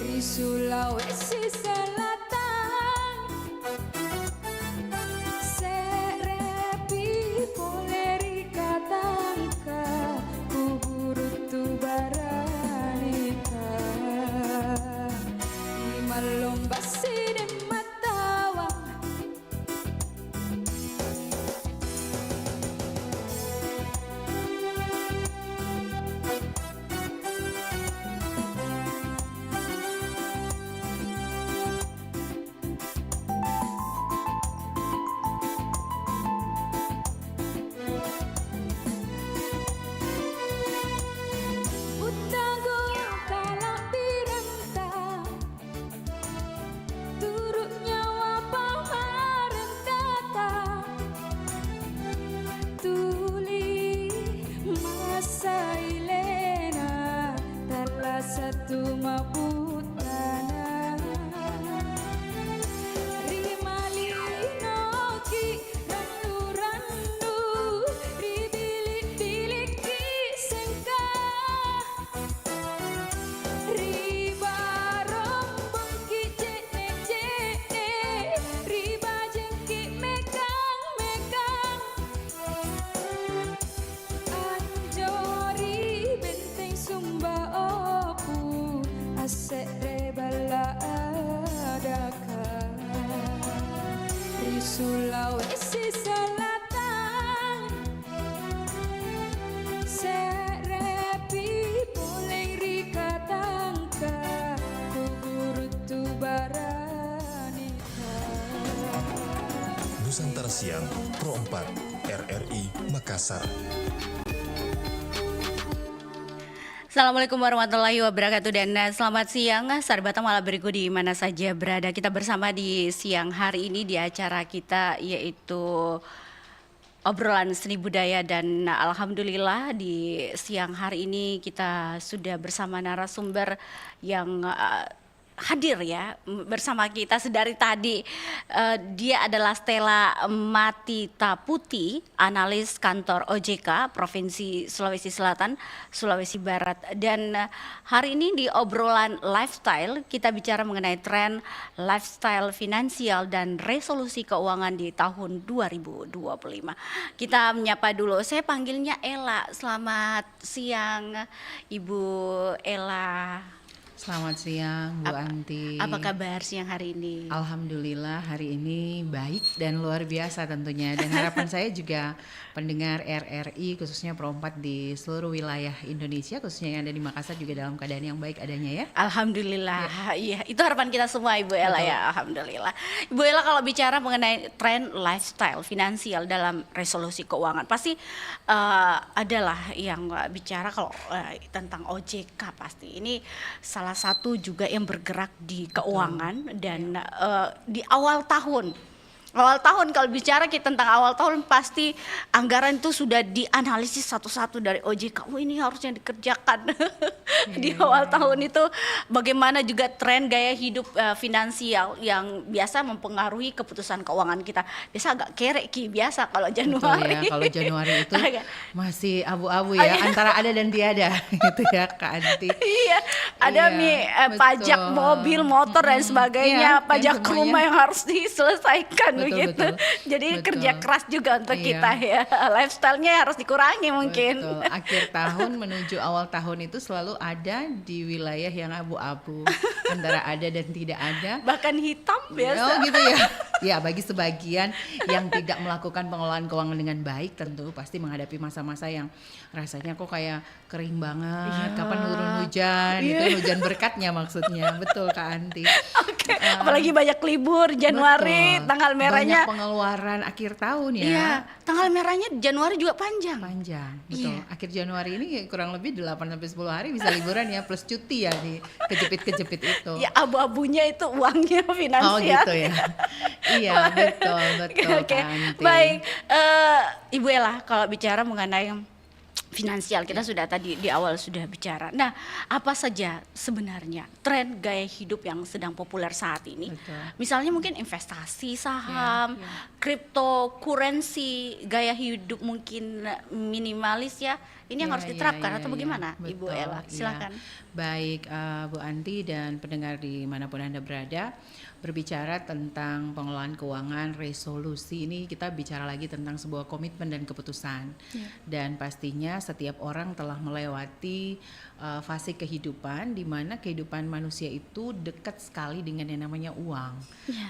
Di Sulawesi Selatan serepi poleri katangka kuburutu baranika di malomba sini matawa Utago kalah pirenta turut nyawa pamareng kata tuli masa ilena telah satu maputana rimali noki randu-randu ribilik-bilik kisengka riba rombong ki jene-jene riba jengki megang-megang anjori benteng sumba opu asek rebala adaka di Sulawesi Selatan serepi poleng rika tangka kuburutu baranika. Nusantara Siang Pro 4 RRI Makassar. Assalamualaikum warahmatullahi wabarakatuh dan selamat siang sahabat malam beriku di mana saja berada. Kita bersama di siang hari ini di acara kita yaitu obrolan seni budaya dan alhamdulillah di siang hari ini kita sudah bersama narasumber yang hadir ya bersama kita sedari tadi. Dia adalah Stella Matita Putih, analis kantor OJK Provinsi Sulawesi Selatan, Sulawesi Barat. Dan hari ini di obrolan lifestyle kita bicara mengenai tren lifestyle finansial dan resolusi keuangan di tahun 2025. Kita menyapa dulu, saya panggilnya Ella. Selamat siang Ibu Ella. Selamat siang Bu Anti. Apa kabar siang hari ini? Alhamdulillah hari ini baik dan luar biasa tentunya. Dan harapan saya juga pendengar RRI khususnya Pro 4 di seluruh wilayah Indonesia khususnya yang ada di Makassar juga dalam keadaan yang baik adanya ya. Alhamdulillah, iya itu harapan kita semua Ibu Ella. Betul. Ya. Alhamdulillah. Ibu Ella kalau bicara mengenai tren lifestyle finansial dalam resolusi keuangan pasti adalah yang bicara kalau tentang OJK pasti ini salah satu juga yang bergerak di keuangan. Betul. Dan di awal tahun kalau bicara kita tentang awal tahun pasti anggaran itu sudah dianalisis satu-satu dari OJK. Oh ini harusnya dikerjakan di awal tahun itu. Bagaimana juga tren gaya hidup finansial yang biasa mempengaruhi keputusan keuangan kita. Biasa agak kerek biasa kalau Januari. Betul ya, kalau Januari itu masih abu-abu ya antara ada dan tiada gitu ya Kak Anti. Iya, ada pajak mobil, motor dan sebagainya, pajak rumah yang harus diselesaikan. Begitu. Betul. Jadi kerja keras juga untuk kita ya. Lifestyle-nya harus dikurangi mungkin. Betul. Akhir tahun menuju awal tahun itu selalu ada di wilayah yang abu-abu. Antara ada dan tidak ada. Bahkan hitam biasa. Oh gitu ya. Ya bagi sebagian yang tidak melakukan pengelolaan keuangan dengan baik tentu pasti menghadapi masa-masa yang rasanya kok kayak kering banget. Kapan turun hujan? Itu hujan berkatnya maksudnya. Betul Kak Anti. Oke. Apalagi banyak libur Januari, betul. Tanggal merahnya. Banyak pengeluaran akhir tahun ya. Iya, tanggal merahnya Januari juga panjang. Betul. Iya. Akhir Januari ini kurang lebih 8 sampai 10 hari bisa liburan ya plus cuti ya di kejepit-kejepit itu. Ya abu-abunya itu uangnya finansial. Oh gitu ya. Iya betul Oke. Kak Anti. Baik, Ibu Ella kalau bicara mengenai finansial kita sudah tadi di awal sudah bicara. Nah, apa saja sebenarnya tren gaya hidup yang sedang populer saat ini? Betul. Misalnya mungkin investasi saham, cryptocurrency, gaya hidup mungkin minimalis ya, Ini yang Ya, harus ya, diterapkan ya, atau ya. bagaimana, Ibu Betul, Ella? ya. Silakan. Baik, Bu Anti dan pendengar dimanapun Anda berada, berbicara tentang pengelolaan keuangan, resolusi ini kita bicara lagi tentang sebuah komitmen dan keputusan. Dan pastinya setiap orang telah melewati fase kehidupan di mana kehidupan manusia itu dekat sekali dengan yang namanya uang.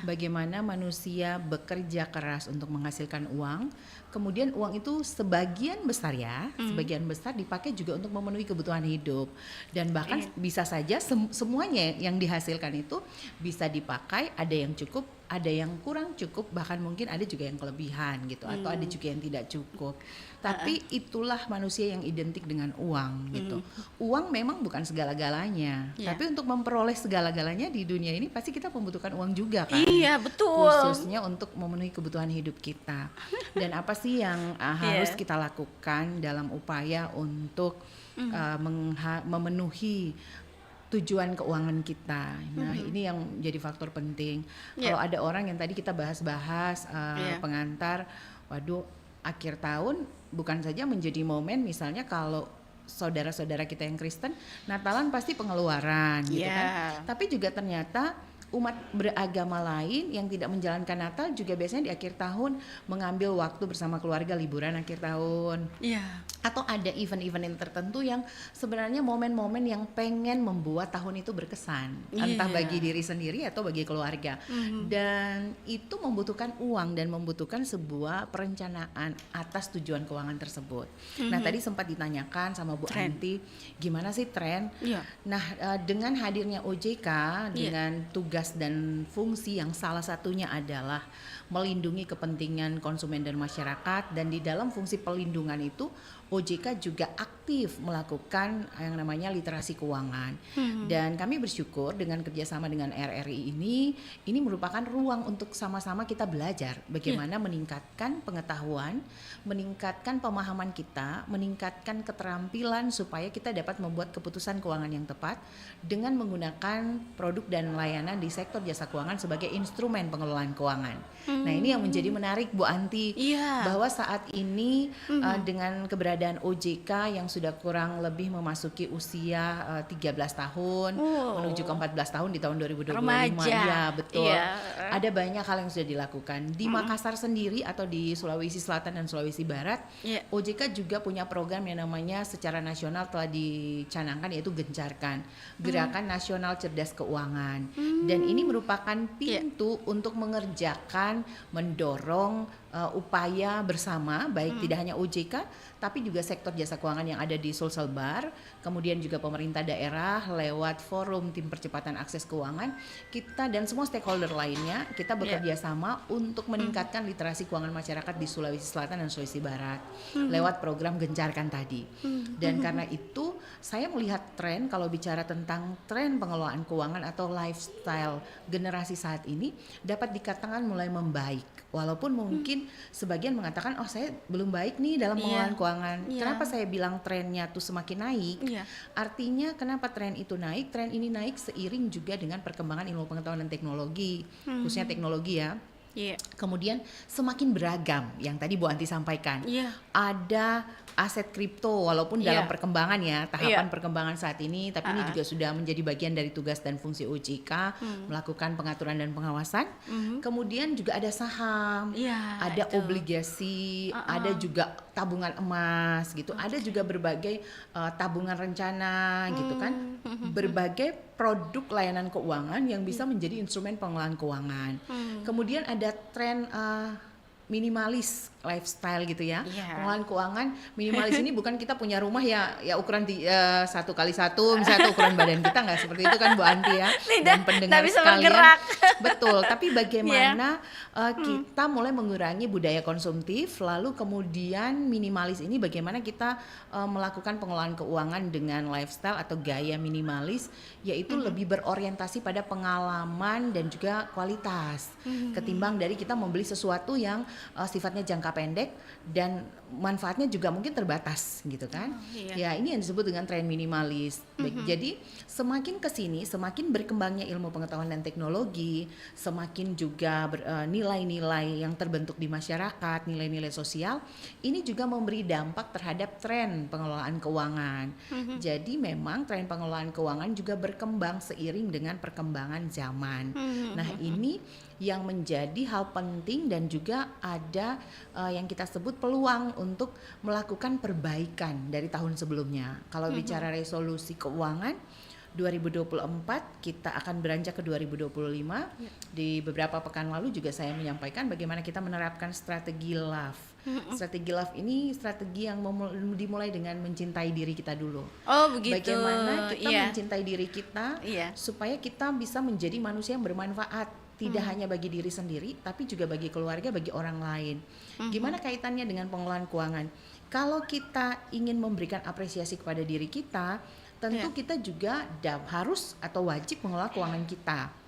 Bagaimana manusia bekerja keras untuk menghasilkan uang, kemudian uang itu sebagian besar sebagian besar dipakai juga untuk memenuhi kebutuhan hidup, dan bahkan bisa saja semuanya yang dihasilkan itu bisa dipakai, ada yang cukup, ada yang kurang cukup, bahkan mungkin ada juga yang kelebihan gitu, atau ada juga yang tidak cukup. Tapi itulah manusia yang identik dengan uang gitu. Uang memang bukan segala-galanya, tapi untuk memperoleh segala-galanya di dunia ini pasti kita membutuhkan uang juga kan. Iya, betul. Khususnya untuk memenuhi kebutuhan hidup kita. Dan apa sih yang harus kita lakukan dalam upaya untuk memenuhi tujuan keuangan kita. Nah, ini yang jadi faktor penting. Kalau ada orang yang tadi kita bahas-bahas pengantar, waduh, akhir tahun bukan saja menjadi momen misalnya kalau saudara-saudara kita yang Kristen, Natalan pasti pengeluaran gitu kan. Tapi juga ternyata umat beragama lain yang tidak menjalankan Natal juga biasanya di akhir tahun mengambil waktu bersama keluarga liburan akhir tahun. Atau ada event-event yang tertentu yang sebenarnya momen-momen yang pengen membuat tahun itu berkesan, entah bagi diri sendiri atau bagi keluarga. Dan itu membutuhkan uang dan membutuhkan sebuah perencanaan atas tujuan keuangan tersebut. Nah, tadi sempat ditanyakan sama Bu Anti, gimana sih tren? Nah, dengan hadirnya OJK dengan tugas dan fungsi yang salah satunya adalah melindungi kepentingan konsumen dan masyarakat, dan di dalam fungsi pelindungan itu OJK juga aktif melakukan yang namanya literasi keuangan. Dan kami bersyukur dengan kerjasama dengan RRI ini merupakan ruang untuk sama-sama kita belajar bagaimana meningkatkan pengetahuan, meningkatkan pemahaman kita, meningkatkan keterampilan supaya kita dapat membuat keputusan keuangan yang tepat dengan menggunakan produk dan layanan di sektor jasa keuangan sebagai instrumen pengelolaan keuangan. Nah, ini yang menjadi menarik Bu Anti, bahwa saat ini dengan keberadaan OJK yang sudah kurang lebih memasuki usia 13 tahun menuju ke 14 tahun di tahun 2025. Remaja. Ya, betul. Ada banyak hal yang sudah dilakukan. Di Makassar sendiri atau di Sulawesi Selatan dan Sulawesi Barat, OJK juga punya program yang namanya secara nasional telah dicanangkan, yaitu Gencarkan, Gerakan Nasional Cerdas Keuangan. Dan ini merupakan pintu untuk mengerjakan, mendorong upaya bersama, baik tidak hanya OJK tapi juga sektor jasa keuangan yang ada di Sulselbar, kemudian juga pemerintah daerah lewat forum tim percepatan akses keuangan, kita dan semua stakeholder lainnya kita bekerja sama untuk meningkatkan literasi keuangan masyarakat di Sulawesi Selatan dan Sulawesi Barat lewat program Gencarkan tadi. Dan karena itu saya melihat tren, kalau bicara tentang tren pengelolaan keuangan atau lifestyle generasi saat ini dapat dikatakan mulai membaik, walaupun mungkin sebagian mengatakan, oh saya belum baik nih dalam pengelolaan keuangan. Kenapa saya bilang trennya tuh semakin naik? Artinya kenapa tren itu naik? Tren ini naik seiring juga dengan perkembangan ilmu pengetahuan dan teknologi, khususnya teknologi ya. Kemudian semakin beragam yang tadi Bu Anti sampaikan. Ada aset kripto walaupun dalam perkembangan ya, tahapan perkembangan saat ini, tapi ini juga sudah menjadi bagian dari tugas dan fungsi OJK melakukan pengaturan dan pengawasan. Kemudian juga ada saham, ada obligasi, ada juga tabungan emas gitu, ada juga berbagai tabungan rencana gitu kan, berbagai produk layanan keuangan yang bisa menjadi instrumen pengelolaan keuangan. Kemudian ada tren minimalis lifestyle gitu ya. Pengelolaan keuangan minimalis ini bukan kita punya rumah ya ukuran 1x1 misalnya, atau ukuran badan kita, nggak seperti itu kan Bu Anti ya. Dan pendengar bisa sekalian bergerak. betul, tapi bagaimana kita mulai mengurangi budaya konsumtif, lalu kemudian minimalis ini bagaimana kita melakukan pengelolaan keuangan dengan lifestyle atau gaya minimalis, yaitu lebih berorientasi pada pengalaman dan juga kualitas ketimbang dari kita membeli sesuatu yang sifatnya jangka pendek dan manfaatnya juga mungkin terbatas gitu kan. Iya. Ya ini yang disebut dengan tren minimalis. Jadi semakin kesini semakin berkembangnya ilmu pengetahuan dan teknologi, semakin juga nilai-nilai yang terbentuk di masyarakat, nilai-nilai sosial, ini juga memberi dampak terhadap tren pengelolaan keuangan. Jadi memang tren pengelolaan keuangan juga berkembang seiring dengan perkembangan zaman. Nah ini yang menjadi hal penting dan juga ada yang kita sebut peluang untuk melakukan perbaikan dari tahun sebelumnya. Kalau bicara resolusi keuangan 2024 kita akan beranjak ke 2025. Di beberapa pekan lalu juga saya menyampaikan bagaimana kita menerapkan strategi LOVE. Strategi LOVE ini strategi yang dimulai dengan mencintai diri kita dulu. Oh begitu. Bagaimana kita mencintai diri kita supaya kita bisa menjadi manusia yang bermanfaat. Tidak hanya bagi diri sendiri, tapi juga bagi keluarga, bagi orang lain. Gimana kaitannya dengan pengelolaan keuangan? Kalau kita ingin memberikan apresiasi kepada diri kita, tentu kita juga harus atau wajib mengelola keuangan kita.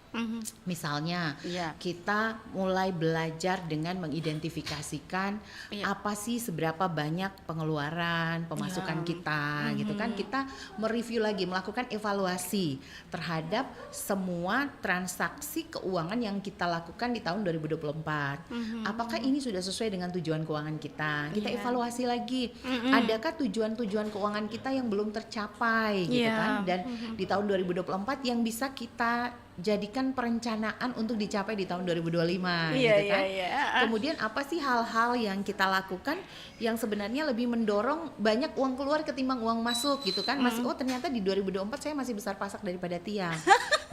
Misalnya kita mulai belajar dengan mengidentifikasikan apa sih seberapa banyak pengeluaran, pemasukan kita gitu kan. Kita mereview lagi, melakukan evaluasi terhadap semua transaksi keuangan yang kita lakukan di tahun 2024. Apakah ini sudah sesuai dengan tujuan keuangan kita? Kita evaluasi lagi, adakah tujuan-tujuan keuangan kita yang belum tercapai gitu kan. Dan di tahun 2024 yang bisa kita jadikan perencanaan untuk dicapai di tahun 2025 gitu kan. Kemudian apa sih hal-hal yang kita lakukan yang sebenarnya lebih mendorong banyak uang keluar ketimbang uang masuk gitu kan. Masih ternyata di 2024 saya masih besar pasak daripada tiang.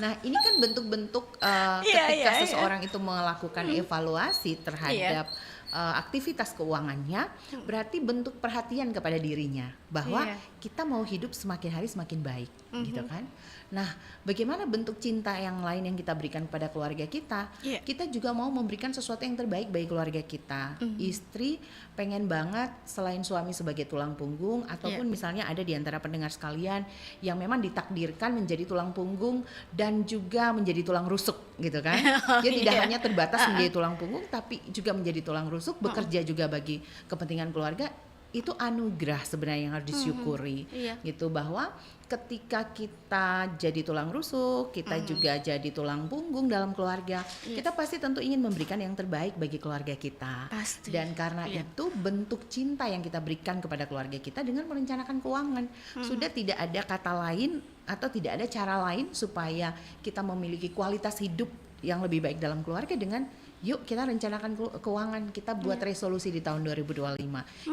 Nah, ini kan bentuk-bentuk ketika seseorang itu melakukan evaluasi terhadap aktivitas keuangannya, berarti bentuk perhatian kepada dirinya bahwa kita mau hidup semakin hari semakin baik gitu kan. Nah, bagaimana bentuk cinta yang lain yang kita berikan kepada keluarga kita? Kita juga mau memberikan sesuatu yang terbaik bagi keluarga kita. Istri pengen banget selain suami sebagai tulang punggung, ataupun misalnya ada di antara pendengar sekalian yang memang ditakdirkan menjadi tulang punggung dan juga menjadi tulang rusuk gitu kan. Dia tidak hanya terbatas menjadi tulang punggung, tapi juga menjadi tulang rusuk, bekerja juga bagi kepentingan keluarga. Itu anugerah sebenarnya yang harus disyukuri gitu, bahwa ketika kita jadi tulang rusuk, kita juga jadi tulang punggung dalam keluarga, kita pasti tentu ingin memberikan yang terbaik bagi keluarga kita. Pasti. Dan karena itu bentuk cinta yang kita berikan kepada keluarga kita dengan merencanakan keuangan. Sudah tidak ada kata lain atau tidak ada cara lain supaya kita memiliki kualitas hidup yang lebih baik dalam keluarga dengan yuk kita rencanakan keuangan, kita buat resolusi di tahun 2025.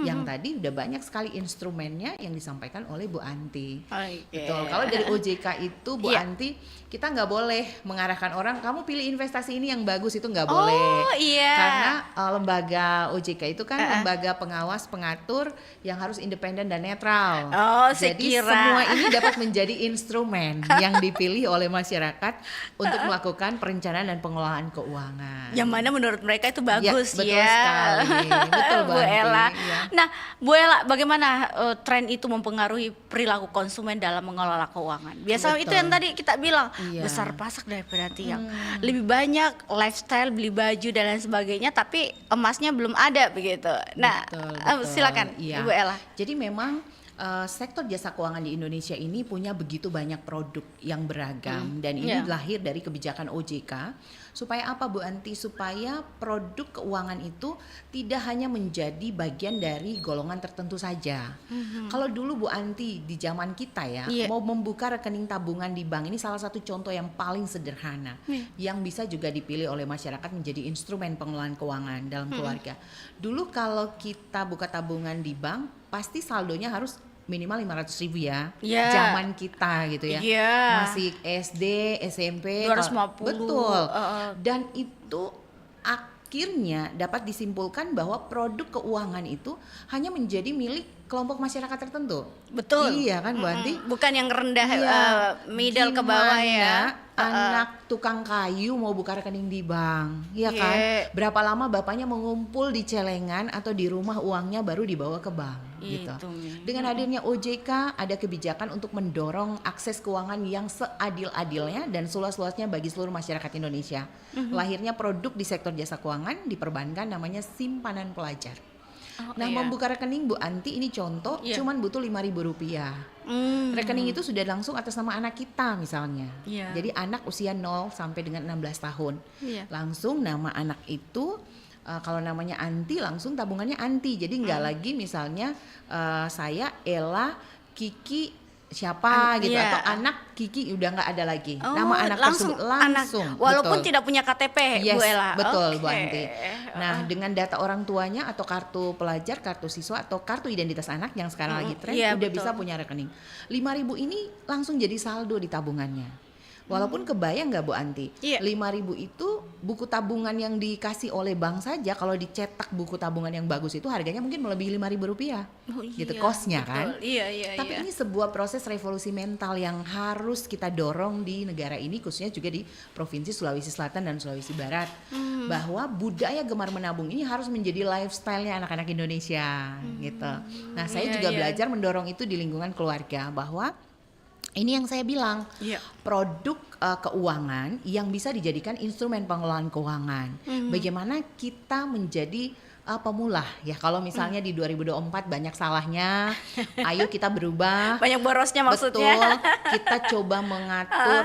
Yang tadi udah banyak sekali instrumennya yang disampaikan oleh Bu Anti. Betul. Kalau dari OJK itu Bu Anti, kita nggak boleh mengarahkan orang, kamu pilih investasi ini yang bagus, itu nggak boleh. Karena lembaga OJK itu kan lembaga pengawas pengatur yang harus independen dan netral. Jadi semua ini dapat menjadi instrumen yang dipilih oleh masyarakat untuk melakukan perencanaan dan pengelolaan keuangan. Yang mana menurut mereka itu bagus betul sekali. Betul Bu Ella. Nah, Bu Ella, bagaimana tren itu mempengaruhi perilaku konsumen dalam mengelola keuangan? Biasanya itu yang tadi kita bilang, besar pasak daripada tiang. Lebih banyak lifestyle, beli baju dan lain sebagainya, tapi emasnya belum ada begitu. Nah, betul. Silakan Ibu Ella. Jadi memang sektor jasa keuangan di Indonesia ini punya begitu banyak produk yang beragam dan ini lahir dari kebijakan OJK. Supaya apa Bu Anti? Supaya produk keuangan itu tidak hanya menjadi bagian dari golongan tertentu saja. Kalau dulu Bu Anti di zaman kita mau membuka rekening tabungan di bank, ini salah satu contoh yang paling sederhana yang bisa juga dipilih oleh masyarakat menjadi instrumen pengelolaan keuangan dalam keluarga. Dulu kalau kita buka tabungan di bank, pasti saldonya harus minimal 500.000 ya. Zaman kita gitu ya. Masih SD, SMP 250. Betul. Dan itu akhirnya dapat disimpulkan bahwa produk keuangan itu hanya menjadi milik kelompok masyarakat tertentu. Betul. Iya kan Bu Anti? Bukan yang rendah middle ke bawah ya. anak tukang kayu mau buka rekening di bank, ya kan? Iya. Berapa lama bapaknya mengumpul di celengan atau di rumah uangnya baru dibawa ke bank, gitu. Itu, Mi. Dengan hadirnya OJK ada kebijakan untuk mendorong akses keuangan yang seadil-adilnya dan seluas-luasnya bagi seluruh masyarakat Indonesia. Lahirnya produk di sektor jasa keuangan di perbankan namanya simpanan pelajar. Nah, iya. membuka rekening Bu Anti ini contoh Iya. cuman butuh Rp5.000. Rekening itu sudah langsung atas nama anak kita misalnya. Iya. Jadi anak usia 0 sampai dengan 16 tahun. Iya. Langsung nama anak itu kalau namanya Anti langsung tabungannya Anti. Jadi nggak lagi misalnya saya Ella Kiki siapa gitu iya. atau anak Kiki udah nggak ada lagi. Oh, Nama anak tersebut langsung. anak. Walaupun betul. tidak punya KTP, Yes, Bu Ella. betul Oke. Bu Anti. Nah, dengan data orang tuanya atau kartu pelajar, kartu siswa atau kartu identitas anak yang sekarang lagi tren iya, udah betul. bisa punya rekening. 5.000 ini langsung jadi saldo di tabungannya. Walaupun kebayang nggak Bu Anti? Iya. 5.000 itu buku tabungan yang dikasih oleh bank saja kalau dicetak buku tabungan yang bagus itu harganya mungkin melebihi Rp5.000. Oh, Gitu iya, kosnya betul. kan? Iya. Tapi ini sebuah proses revolusi mental yang harus kita dorong di negara ini, khususnya juga di Provinsi Sulawesi Selatan dan Sulawesi Barat. Bahwa budaya gemar menabung ini harus menjadi lifestyle-nya anak-anak Indonesia gitu. Nah, saya Iya, juga iya. belajar mendorong itu di lingkungan keluarga bahwa ini yang saya bilang, Iya. produk keuangan yang bisa dijadikan instrumen pengelolaan keuangan. Bagaimana kita menjadi pemula ya, kalau misalnya di 2024 banyak salahnya, ayo kita berubah. Banyak borosnya maksudnya. Betul, kita coba mengatur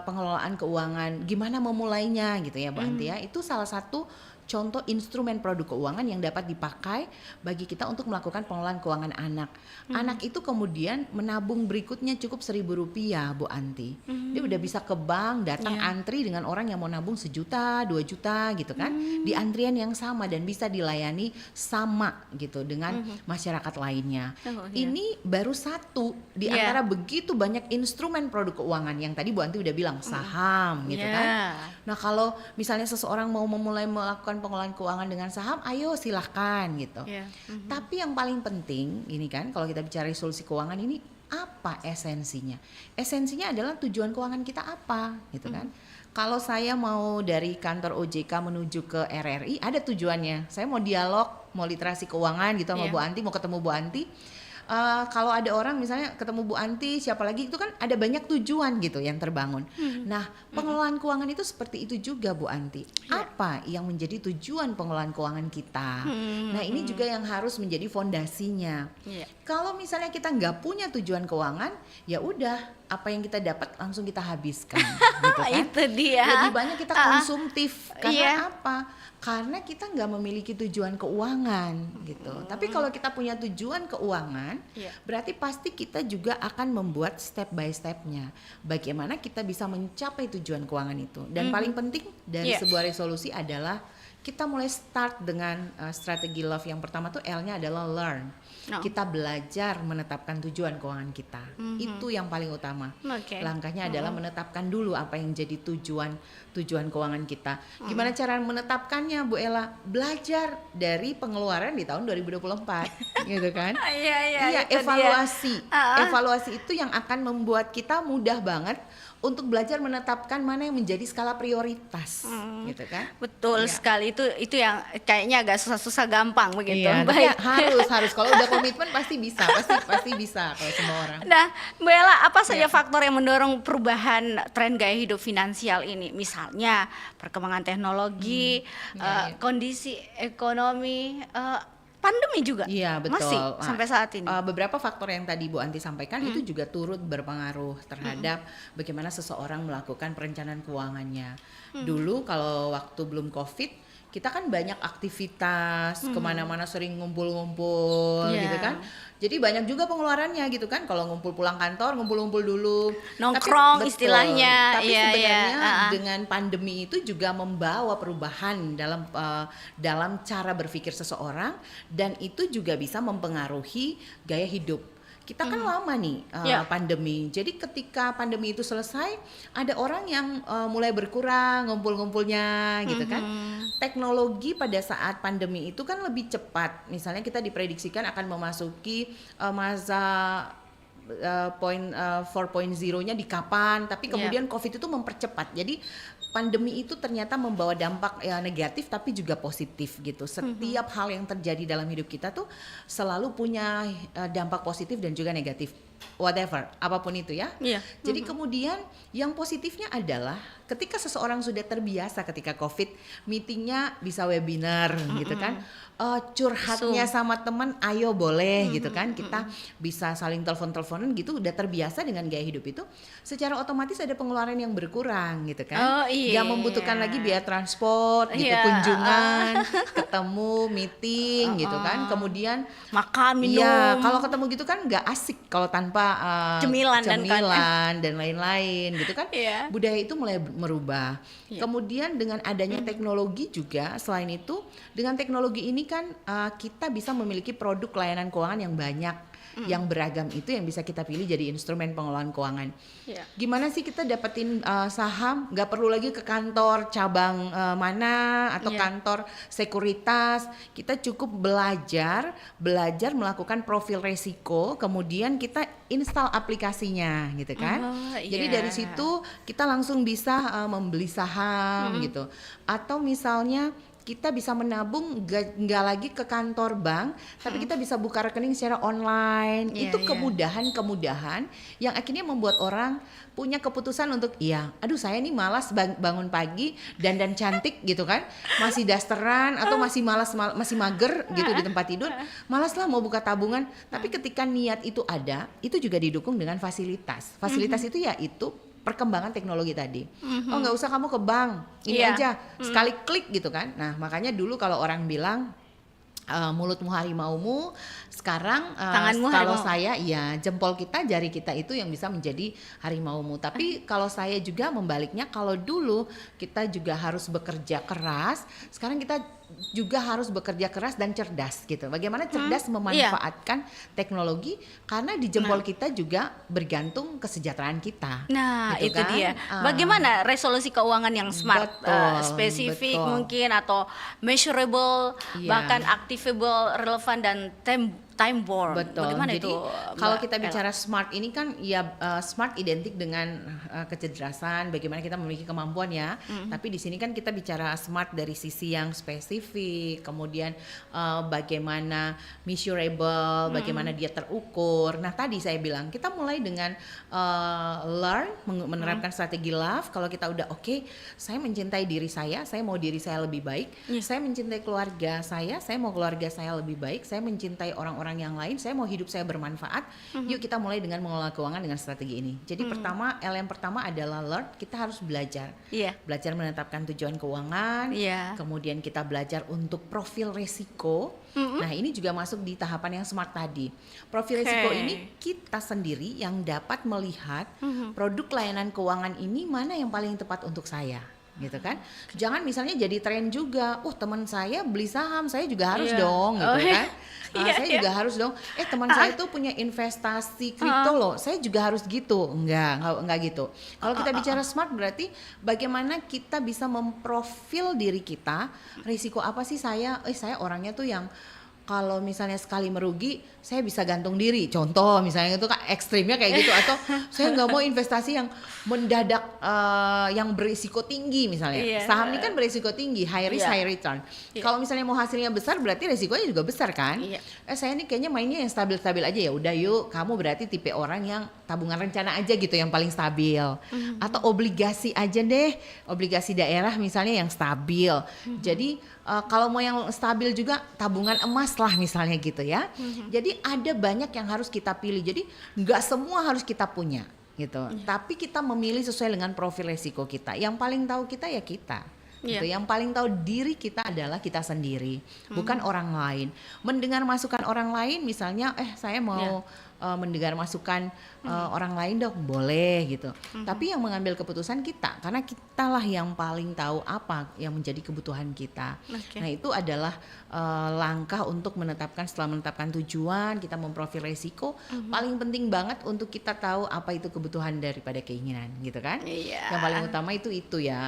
pengelolaan keuangan. Gimana memulainya gitu ya Bu Anti ya. Itu salah satu contoh instrumen produk keuangan yang dapat dipakai bagi kita untuk melakukan pengelolaan keuangan anak. Anak itu kemudian menabung berikutnya cukup Rp1.000 Bu Anti. Dia udah bisa ke bank, datang antri dengan orang yang mau nabung 1 juta, 2 juta gitu kan. Di antrian yang sama dan bisa dilayani sama gitu dengan masyarakat lainnya. Oh, iya. Ini baru satu di Iya. antara begitu banyak instrumen produk keuangan yang tadi Bu Anti udah bilang saham gitu kan. Iya. Nah, kalau misalnya seseorang mau memulai melakukan pengelolaan keuangan dengan saham, ayo silahkan gitu. Iya. Tapi yang paling penting ini kan, kalau kita bicara solusi keuangan ini, apa esensinya? Esensinya adalah tujuan keuangan kita apa gitu kan. Kalau saya mau dari kantor OJK menuju ke RRI, ada tujuannya. Saya mau dialog, mau literasi keuangan gitu sama Iya. Bu Anti, mau ketemu Bu Anti. Kalau ada orang misalnya ketemu Bu Anti, siapa lagi, itu kan ada banyak tujuan gitu yang terbangun. Nah, pengelolaan keuangan itu seperti itu juga Bu Anti. Apa yang menjadi tujuan pengelolaan keuangan kita? Nah, ini juga yang harus menjadi fondasinya. Iya. Kalau misalnya kita nggak punya tujuan keuangan, ya udah apa yang kita dapat langsung kita habiskan, gitu kan? Itu dia. Lebih banyak kita konsumtif Iya. karena apa? Karena kita nggak memiliki tujuan keuangan gitu. Tapi kalau kita punya tujuan keuangan, Iya. berarti pasti kita juga akan membuat step by stepnya. Bagaimana kita bisa mencapai tujuan keuangan itu. Dan paling penting dari Iya. sebuah resolusi adalah kita mulai start dengan strategi love. Yang pertama tuh L-nya adalah learn. Oh. Kita belajar menetapkan tujuan keuangan kita. Itu yang paling utama. Oke. Langkahnya adalah menetapkan dulu apa yang jadi tujuan keuangan kita. Gimana cara menetapkannya Bu Ella? Belajar dari pengeluaran di tahun 2024 gitu kan. Iya, Iya, itu dia. evaluasi. Ah. Evaluasi itu yang akan membuat kita mudah banget untuk belajar menetapkan mana yang menjadi skala prioritas gitu kan. Betul Iya. sekali, itu yang kayaknya agak susah-susah gampang begitu. Iya, tapi Baik. harus kalau udah komitmen pasti bisa, pasti bisa kalau semua orang. Nah, Mbak Ella, apa saja Iya. faktor yang mendorong perubahan tren gaya hidup finansial ini? Misalnya perkembangan teknologi, Iya. kondisi ekonomi, pandemi juga. Iya, betul. Masih Nah, sampai saat ini. beberapa faktor yang tadi Bu Anti sampaikan itu juga turut berpengaruh terhadap bagaimana seseorang melakukan perencanaan keuangannya. Dulu kalau waktu belum COVID, kita kan banyak aktivitas, kemana-mana sering ngumpul-ngumpul Iya. gitu kan. Jadi banyak juga pengeluarannya gitu kan. Kalau ngumpul pulang kantor, ngumpul-ngumpul dulu. Nongkrong Betul. istilahnya. Tapi Iya, sebenarnya iya. dengan pandemi itu juga membawa perubahan dalam cara berpikir seseorang, dan itu juga bisa mempengaruhi gaya hidup. Kita kan lama nih Ya. pandemi. Jadi ketika pandemi itu selesai, ada orang yang mulai berkurang ngumpul-ngumpulnya gitu kan. Teknologi pada saat pandemi itu kan lebih cepat. Misalnya kita diprediksikan akan memasuki masa 4.0-nya di kapan, tapi kemudian COVID itu mempercepat. Jadi pandemi itu ternyata membawa dampak negatif tapi juga positif gitu. Setiap hal yang terjadi dalam hidup kita tuh selalu punya dampak positif dan juga negatif. Whatever, apapun itu ya. Jadi kemudian yang positifnya adalah ketika seseorang sudah terbiasa ketika COVID, meetingnya bisa webinar gitu kan. Curhatnya sama teman, ayo boleh gitu kan. Kita bisa saling telepon-teleponan gitu, udah terbiasa dengan gaya hidup itu. Secara otomatis ada pengeluaran yang berkurang gitu kan. Gak membutuhkan lagi biaya transport gitu, kunjungan, ketemu, meeting gitu kan. Kemudian makan, minum. Iya, kalau ketemu gitu kan nggak asik kalau tanpa Cemilan dan lain-lain gitu kan. Budaya itu mulai merubah. Kemudian dengan adanya teknologi juga, selain itu dengan teknologi ini kan kita bisa memiliki produk layanan keuangan yang banyak, yang beragam itu yang bisa kita pilih jadi instrumen pengelolaan keuangan. Gimana sih kita dapetin saham? Nggak perlu lagi ke kantor cabang mana atau kantor sekuritas. Kita cukup belajar melakukan profil resiko, kemudian kita install aplikasinya gitu kan. Jadi dari situ kita langsung bisa membeli saham gitu. Atau misalnya kita bisa menabung nggak lagi ke kantor bank, tapi kita bisa buka rekening secara online. Itu kemudahan-kemudahan yang akhirnya membuat orang punya keputusan untuk aduh saya nih malas bangun pagi dandan cantik gitu kan, masih dasteran atau masih masih mager gitu di tempat tidur, malas lah mau buka tabungan. Tapi ketika niat itu ada, itu juga didukung dengan fasilitas. Fasilitas itu yaitu perkembangan teknologi tadi. Oh nggak usah kamu ke bank, ini aja sekali klik gitu kan. Nah makanya dulu kalau orang bilang mulutmu harimaumu, sekarang Tanganmu kalau harimau. saya jempol kita, jari kita itu yang bisa menjadi harimaumu. Tapi kalau saya juga membaliknya, kalau dulu kita juga harus bekerja keras, sekarang kita juga harus bekerja keras dan cerdas gitu. Bagaimana cerdas memanfaatkan teknologi, karena di jempol kita juga bergantung kesejahteraan kita. Nah, gitu itu kan? dia. Bagaimana resolusi keuangan yang smart, spesifik betul. mungkin, atau measurable, bahkan activable, relevan, dan time bound. Betul. Bagaimana Jadi itu? kalau Mbak kita Ella? bicara smart ini kan smart identik dengan kecerdasan, bagaimana kita memiliki kemampuan ya. Tapi di sini kan kita bicara smart dari sisi yang spesifik, kemudian bagaimana measurable, bagaimana dia terukur. Nah tadi saya bilang kita mulai dengan learn, menerapkan strategi love. Kalau kita udah saya mencintai diri saya mau diri saya lebih baik. Saya mencintai keluarga saya mau keluarga saya lebih baik. Saya mencintai orang-orang yang lain, saya mau hidup saya bermanfaat. Yuk kita mulai dengan mengelola keuangan dengan strategi ini. Jadi yang pertama adalah learn, kita harus belajar. Belajar menetapkan tujuan keuangan, kemudian kita belajar untuk profil resiko. Nah ini juga masuk di tahapan yang smart tadi. Profil resiko ini kita sendiri yang dapat melihat produk layanan keuangan ini mana yang paling tepat untuk saya. Gitu kan, jangan misalnya jadi tren juga. Teman saya beli saham, saya juga harus dong, gitu kan. Saya juga harus dong. Teman saya tuh punya investasi kripto loh, saya juga harus gitu. Enggak gitu. Kalau kita bicara smart berarti bagaimana kita bisa memprofil diri kita. Risiko apa sih saya orangnya tuh yang kalau misalnya sekali merugi saya bisa gantung diri, contoh misalnya itu kan ekstrimnya kayak gitu. Atau saya nggak mau investasi yang mendadak yang berisiko tinggi misalnya. Saham ini kan berisiko tinggi, high risk high return. Kalau misalnya mau hasilnya besar berarti resikonya juga besar kan. Saya nih kayaknya mainnya yang stabil-stabil aja, ya udah yuk kamu berarti tipe orang yang tabungan rencana aja gitu yang paling stabil. Atau obligasi aja deh, obligasi daerah misalnya yang stabil. Jadi kalau mau yang stabil juga tabungan emas lah misalnya gitu ya. Jadi ada banyak yang harus kita pilih. Jadi nggak semua harus kita punya gitu. Tapi kita memilih sesuai dengan profil resiko kita. Yang paling tahu kita ya kita. Gitu. Yang paling tahu diri kita adalah kita sendiri, bukan orang lain. Mendengar masukan orang lain misalnya, saya mau mendengar masukan orang lain dong, boleh gitu. Tapi yang mengambil keputusan kita, karena kitalah yang paling tahu apa yang menjadi kebutuhan kita. Nah itu adalah langkah untuk setelah menetapkan tujuan, kita memprofil resiko. Paling penting banget untuk kita tahu apa itu kebutuhan daripada keinginan, gitu kan? Yang paling utama itu ya,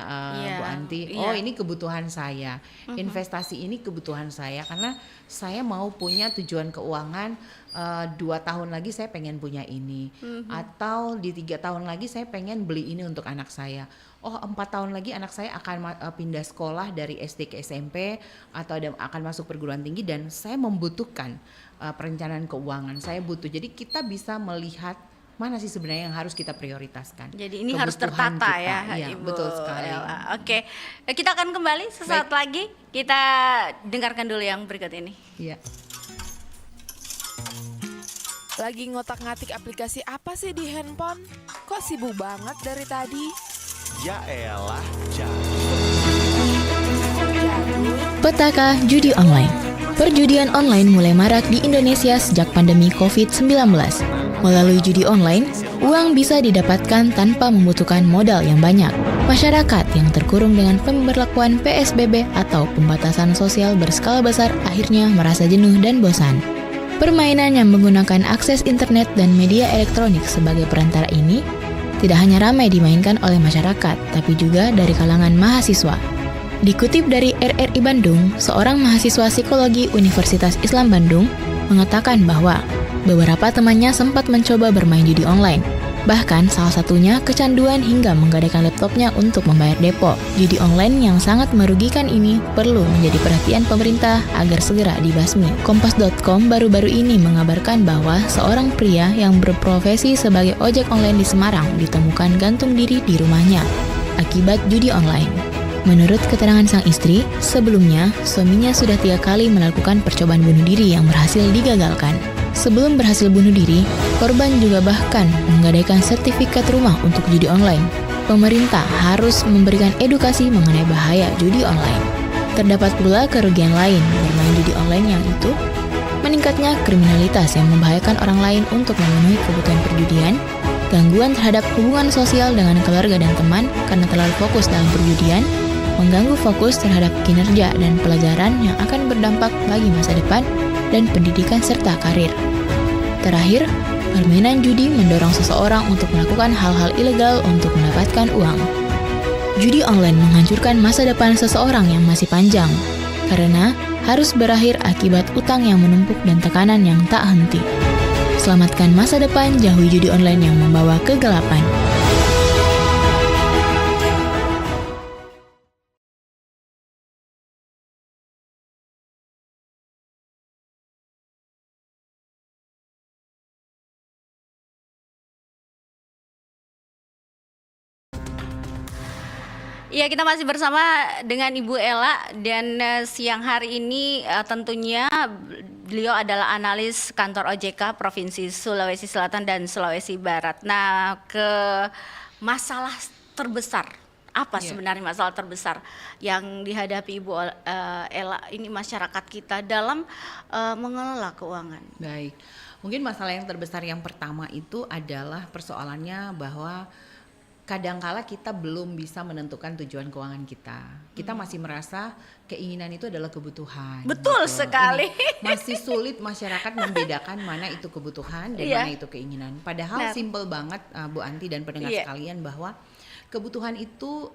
Bu Anti. Ini kebutuhan saya, investasi ini kebutuhan saya, karena saya mau punya tujuan keuangan 2 tahun lagi saya pengen punya ini, atau di 3 tahun lagi saya pengen beli ini untuk anak saya. Oh 4 tahun lagi anak saya akan pindah sekolah dari SD ke SMP atau akan masuk perguruan tinggi dan saya membutuhkan perencanaan keuangan. Saya butuh. Jadi kita bisa melihat mana sih sebenarnya yang harus kita prioritaskan. Jadi ini harus Kebutuhan tertata kita. ya, Iya, Ibu betul sekali. Ella. Oke, kita akan kembali sesaat lagi. Kita dengarkan dulu yang berikut ini. Iya. Lagi ngotak-ngatik aplikasi apa sih di handphone? Kok sibuk banget dari tadi? Ya elah, Petaka judi online. Perjudian online mulai marak di Indonesia sejak pandemi COVID-19. Melalui judi online, uang bisa didapatkan tanpa membutuhkan modal yang banyak. Masyarakat yang terkurung dengan pemberlakuan PSBB atau pembatasan sosial berskala besar akhirnya merasa jenuh dan bosan. Permainan yang menggunakan akses internet dan media elektronik sebagai perantara ini tidak hanya ramai dimainkan oleh masyarakat, tapi juga dari kalangan mahasiswa. Dikutip dari RRI Bandung, seorang mahasiswa psikologi Universitas Islam Bandung mengatakan bahwa beberapa temannya sempat mencoba bermain judi online. Bahkan salah satunya kecanduan hingga menggadaikan laptopnya untuk membayar depo. Judi online yang sangat merugikan ini perlu menjadi perhatian pemerintah agar segera dibasmi. Kompas.com baru-baru ini mengabarkan bahwa seorang pria yang berprofesi sebagai ojek online di Semarang ditemukan gantung diri di rumahnya akibat judi online. Menurut keterangan sang istri, sebelumnya suaminya sudah 3 kali melakukan percobaan bunuh diri yang berhasil digagalkan. Sebelum berhasil bunuh diri, korban juga bahkan menggadaikan sertifikat rumah untuk judi online. Pemerintah harus memberikan edukasi mengenai bahaya judi online. Terdapat pula kerugian lain bermain judi online yang itu meningkatnya kriminalitas yang membahayakan orang lain untuk memenuhi kebutuhan perjudian, gangguan terhadap hubungan sosial dengan keluarga dan teman karena terlalu fokus dalam perjudian, mengganggu fokus terhadap kinerja dan pelajaran yang akan berdampak bagi masa depan dan pendidikan serta karir. Terakhir, permainan judi mendorong seseorang untuk melakukan hal-hal ilegal untuk mendapatkan uang. Judi online menghancurkan masa depan seseorang yang masih panjang, karena harus berakhir akibat utang yang menumpuk dan tekanan yang tak henti. Selamatkan masa depan, jauhi judi online yang membawa kegelapan. Ya, kita masih bersama dengan Ibu Ella dan siang hari ini tentunya beliau adalah analis kantor OJK Provinsi Sulawesi Selatan dan Sulawesi Barat. Nah, ke masalah terbesar, apa sebenarnya masalah terbesar yang dihadapi Ibu Ella ini masyarakat kita dalam mengelola keuangan? Baik, mungkin masalah yang terbesar yang pertama itu adalah persoalannya bahwa kadangkala kita belum bisa menentukan tujuan keuangan kita. Kita masih merasa keinginan itu adalah kebutuhan. Betul sekali. Ini masih sulit masyarakat membedakan mana itu kebutuhan dan mana itu keinginan. Padahal simple banget Bu Anti dan pendengar sekalian bahwa kebutuhan itu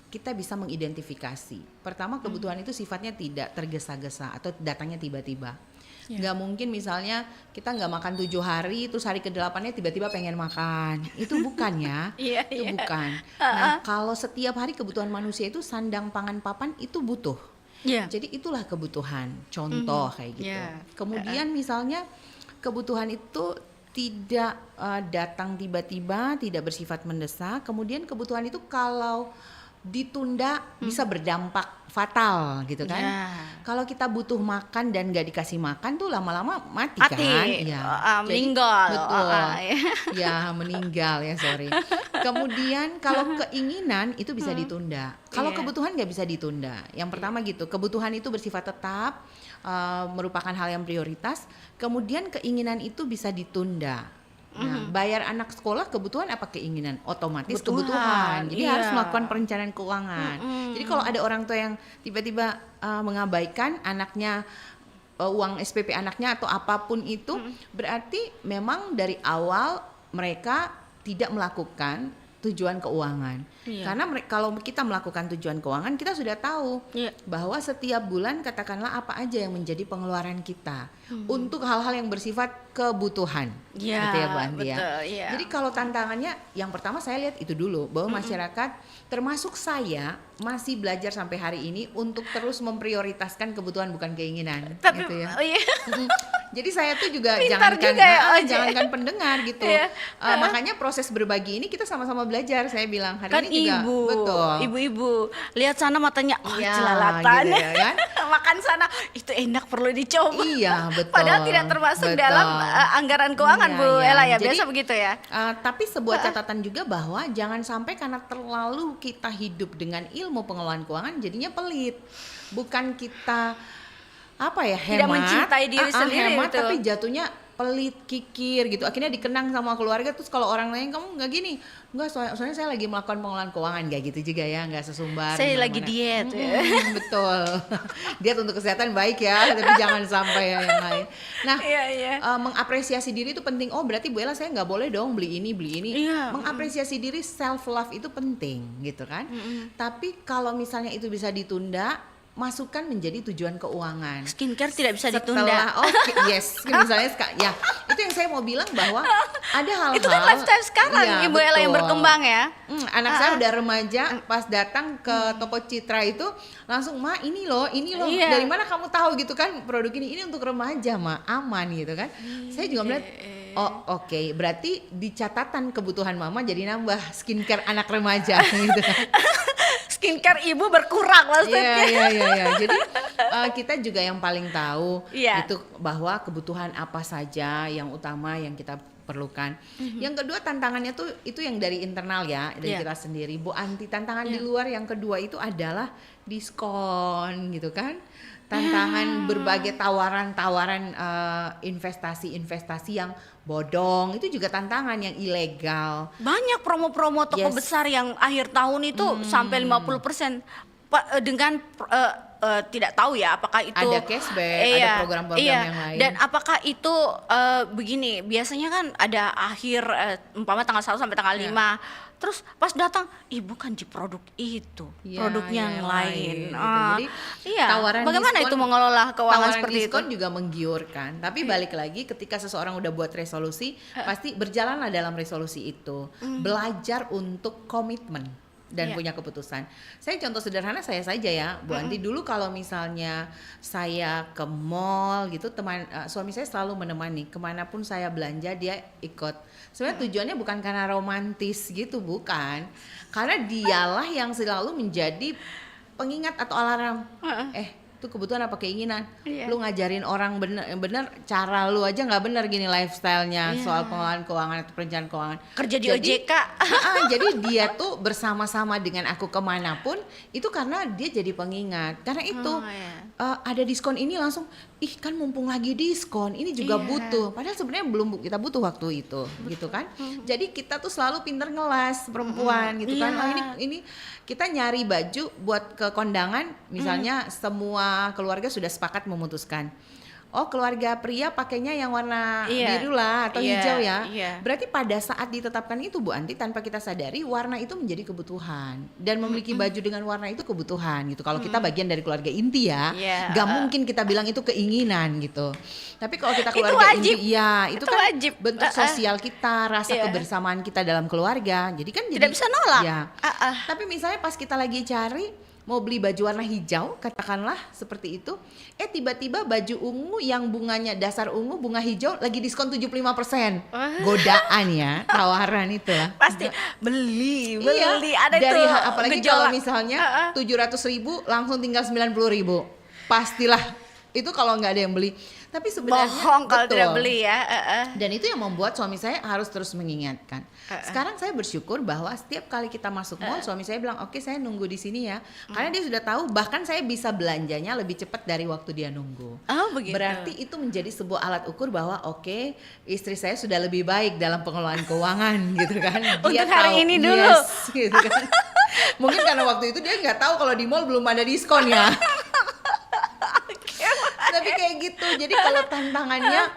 kita bisa mengidentifikasi. Pertama, kebutuhan itu sifatnya tidak tergesa-gesa atau datangnya tiba-tiba. Nggak mungkin misalnya kita nggak makan 7 hari terus hari ke-8-nya tiba-tiba pengen makan, itu bukan ya. Itu bukan. Nah, kalau setiap hari kebutuhan manusia itu sandang pangan papan itu butuh. Jadi itulah kebutuhan, contoh kayak gitu. Kemudian misalnya kebutuhan itu tidak datang tiba-tiba, tidak bersifat mendesak. Kemudian kebutuhan itu kalau ditunda bisa berdampak fatal gitu kan. Kalau kita butuh makan dan gak dikasih makan tuh lama-lama mati kan. Meninggal. Betul. Ya meninggal ya, sorry. Kemudian kalau keinginan itu bisa ditunda. Kalau kebutuhan gak bisa ditunda. Yang pertama gitu, kebutuhan itu bersifat tetap, merupakan hal yang prioritas. Kemudian keinginan itu bisa ditunda. Nah, bayar anak sekolah kebutuhan apa keinginan? Otomatis kebutuhan. Jadi harus melakukan perencanaan keuangan. Jadi kalau ada orang tua yang tiba-tiba mengabaikan anaknya, uang SPP anaknya atau apapun itu, berarti memang dari awal mereka tidak melakukan tujuan keuangan. Iya. Karena kalau kita melakukan tujuan keuangan, kita sudah tahu Iya. bahwa setiap bulan katakanlah apa aja yang menjadi pengeluaran kita untuk hal-hal yang bersifat kebutuhan. Iya, Gitu ya Bu Anti ya. betul, iya. Jadi kalau tantangannya yang pertama saya lihat itu dulu bahwa masyarakat termasuk saya masih belajar sampai hari ini untuk terus memprioritaskan kebutuhan bukan keinginan Tapi gitu ya. oh iya. Jadi saya tuh juga Pintar jangankan juga ya, Oce. jangankan pendengar gitu. Iya. Makanya proses berbagi ini kita sama-sama belajar. Saya bilang hari Kan ini juga ibu, betul. ibu-ibu lihat sana matanya, oh Iya, jelalatan, gitu ya kan? makan sana itu enak perlu dicoba. Iya, betul. Padahal tidak termasuk Betul. dalam anggaran keuangan Iya, Bu iya. Ella ya, Jadi, biasa begitu ya. Tapi sebuah catatan juga bahwa jangan sampai karena terlalu kita hidup dengan ilmu pengelolaan keuangan jadinya pelit. Bukan kita apa ya Tidak hemat, mencintai diri sendiri hemat gitu. tapi jatuhnya pelit, kikir gitu. Akhirnya dikenang sama keluarga terus kalau orang lain kamu nggak gini, nggak soalnya saya lagi melakukan pengelolaan keuangan kayak gitu juga ya, nggak sesumbar. Saya gimana-mana. lagi diet ya. Betul. Diet untuk kesehatan baik ya, tapi jangan sampai ya yang lain. Nah, Iya, iya. mengapresiasi diri itu penting. Oh berarti Bu Ella saya nggak boleh dong beli ini. Iya. Mengapresiasi diri, self love itu penting gitu kan. Tapi kalau misalnya itu bisa ditunda, masukkan menjadi tujuan keuangan. Skincare tidak bisa Setelah, ditunda. yes, misalnya ya itu yang saya mau bilang bahwa ada hal-hal. Itu kan lifestyle sekarang Iya, Ibu Ella yang betul. berkembang ya. Anak saya udah remaja, pas datang ke toko Citra itu langsung, Ma ini loh, Iya. dari mana kamu tahu gitu kan produk ini untuk remaja Ma, aman gitu kan. Saya juga melihat, oh oke, berarti di catatan kebutuhan Mama jadi nambah skincare anak remaja gitu kan. Skincare ibu berkurang maksudnya. Iya. Jadi kita juga yang paling tahu Iya. itu bahwa kebutuhan apa saja yang utama yang kita perlukan. Yang kedua tantangannya tuh itu yang dari internal ya, dari Iya. kita sendiri. Bu Anti, tantangan di Iya. luar yang kedua itu adalah diskon gitu kan. Tantangan berbagai tawaran-tawaran investasi-investasi yang bodong itu juga tantangan yang ilegal. Banyak promo-promo toko Yes. besar yang akhir tahun itu sampai 50% dengan tidak tahu ya apakah itu Ada cashback, ada program-program yang lain. Dan apakah itu begini, biasanya kan ada akhir umpama tanggal 1 sampai tanggal 5. Terus pas datang, bukan di produk itu, Iya, produk yang lain. gitu. Jadi Iya. tawaran Bagaimana diskon- itu mengelola keuangan tawaran seperti itu? diskon juga menggiurkan. Tapi balik lagi ketika seseorang udah buat resolusi, pasti berjalanlah dalam resolusi itu. Belajar untuk komitmen dan Iya. punya keputusan. Saya contoh sederhana saya saja ya, Bu Anti. Dulu kalau misalnya saya ke mall gitu, suami saya selalu menemani. Kemanapun saya belanja dia ikut. Sebenarnya tujuannya bukan karena romantis gitu, bukan. Karena dialah yang selalu menjadi pengingat atau alarm. Itu kebutuhan apa keinginan? Iya. Lu ngajarin orang bener cara lu aja nggak bener gini lifestyle-nya soal pengelolaan keuangan atau perencanaan keuangan. Kerja di Jadi- OJK. Jadi dia tuh bersama-sama dengan aku kemanapun itu karena dia jadi pengingat. Karena itu iya. ada diskon ini langsung, kan mumpung lagi diskon ini juga Iya. butuh. Padahal sebenarnya belum kita butuh waktu itu, gitu kan? Jadi kita tuh selalu pinter ngelas perempuan gitu kan. Iya. Oh ini kita nyari baju buat ke kondangan, misalnya semua keluarga sudah sepakat memutuskan. Oh keluarga pria pakainya yang warna Iya. biru lah atau Iya, hijau ya. iya. Berarti pada saat ditetapkan itu Bu Anti tanpa kita sadari warna itu menjadi kebutuhan dan memiliki baju dengan warna itu kebutuhan gitu. Kalau kita bagian dari keluarga inti ya, Iya, gak mungkin kita bilang itu keinginan gitu. Tapi kalau kita Itu keluarga wajib. inti, ya itu Itu kan wajib. bentuk sosial kita, rasa Iya. kebersamaan kita dalam keluarga. Jadi kan Tidak bisa nolak. Ya. Tapi misalnya pas kita lagi cari mau beli baju warna hijau, katakanlah seperti itu, tiba-tiba baju ungu yang bunganya dasar ungu, bunga hijau lagi diskon 75%. Godaan ya, tawaran itu lah. Pasti beli Iya, ada dari itu apalagi gejolak. kalau misalnya 700.000 langsung tinggal 90.000. Pastilah itu kalau nggak ada yang beli. Tapi sebenarnya Bohong kalau betul. tidak beli ya. Dan itu yang membuat suami saya harus terus mengingatkan. Sekarang saya bersyukur bahwa setiap kali kita masuk mall, suami saya bilang, oke saya nunggu di sini ya. Karena dia sudah tahu, bahkan saya bisa belanjanya lebih cepat dari waktu dia nunggu. Oh begitu. Berarti itu menjadi sebuah alat ukur bahwa oke, istri saya sudah lebih baik dalam pengelolaan keuangan gitu kan. Dia Untuk hari tahu, ini dulu. yes, gitu kan. Mungkin karena waktu itu dia nggak tahu kalau di mall belum ada diskon ya. Tapi kayak gitu. Jadi kalau tantangannya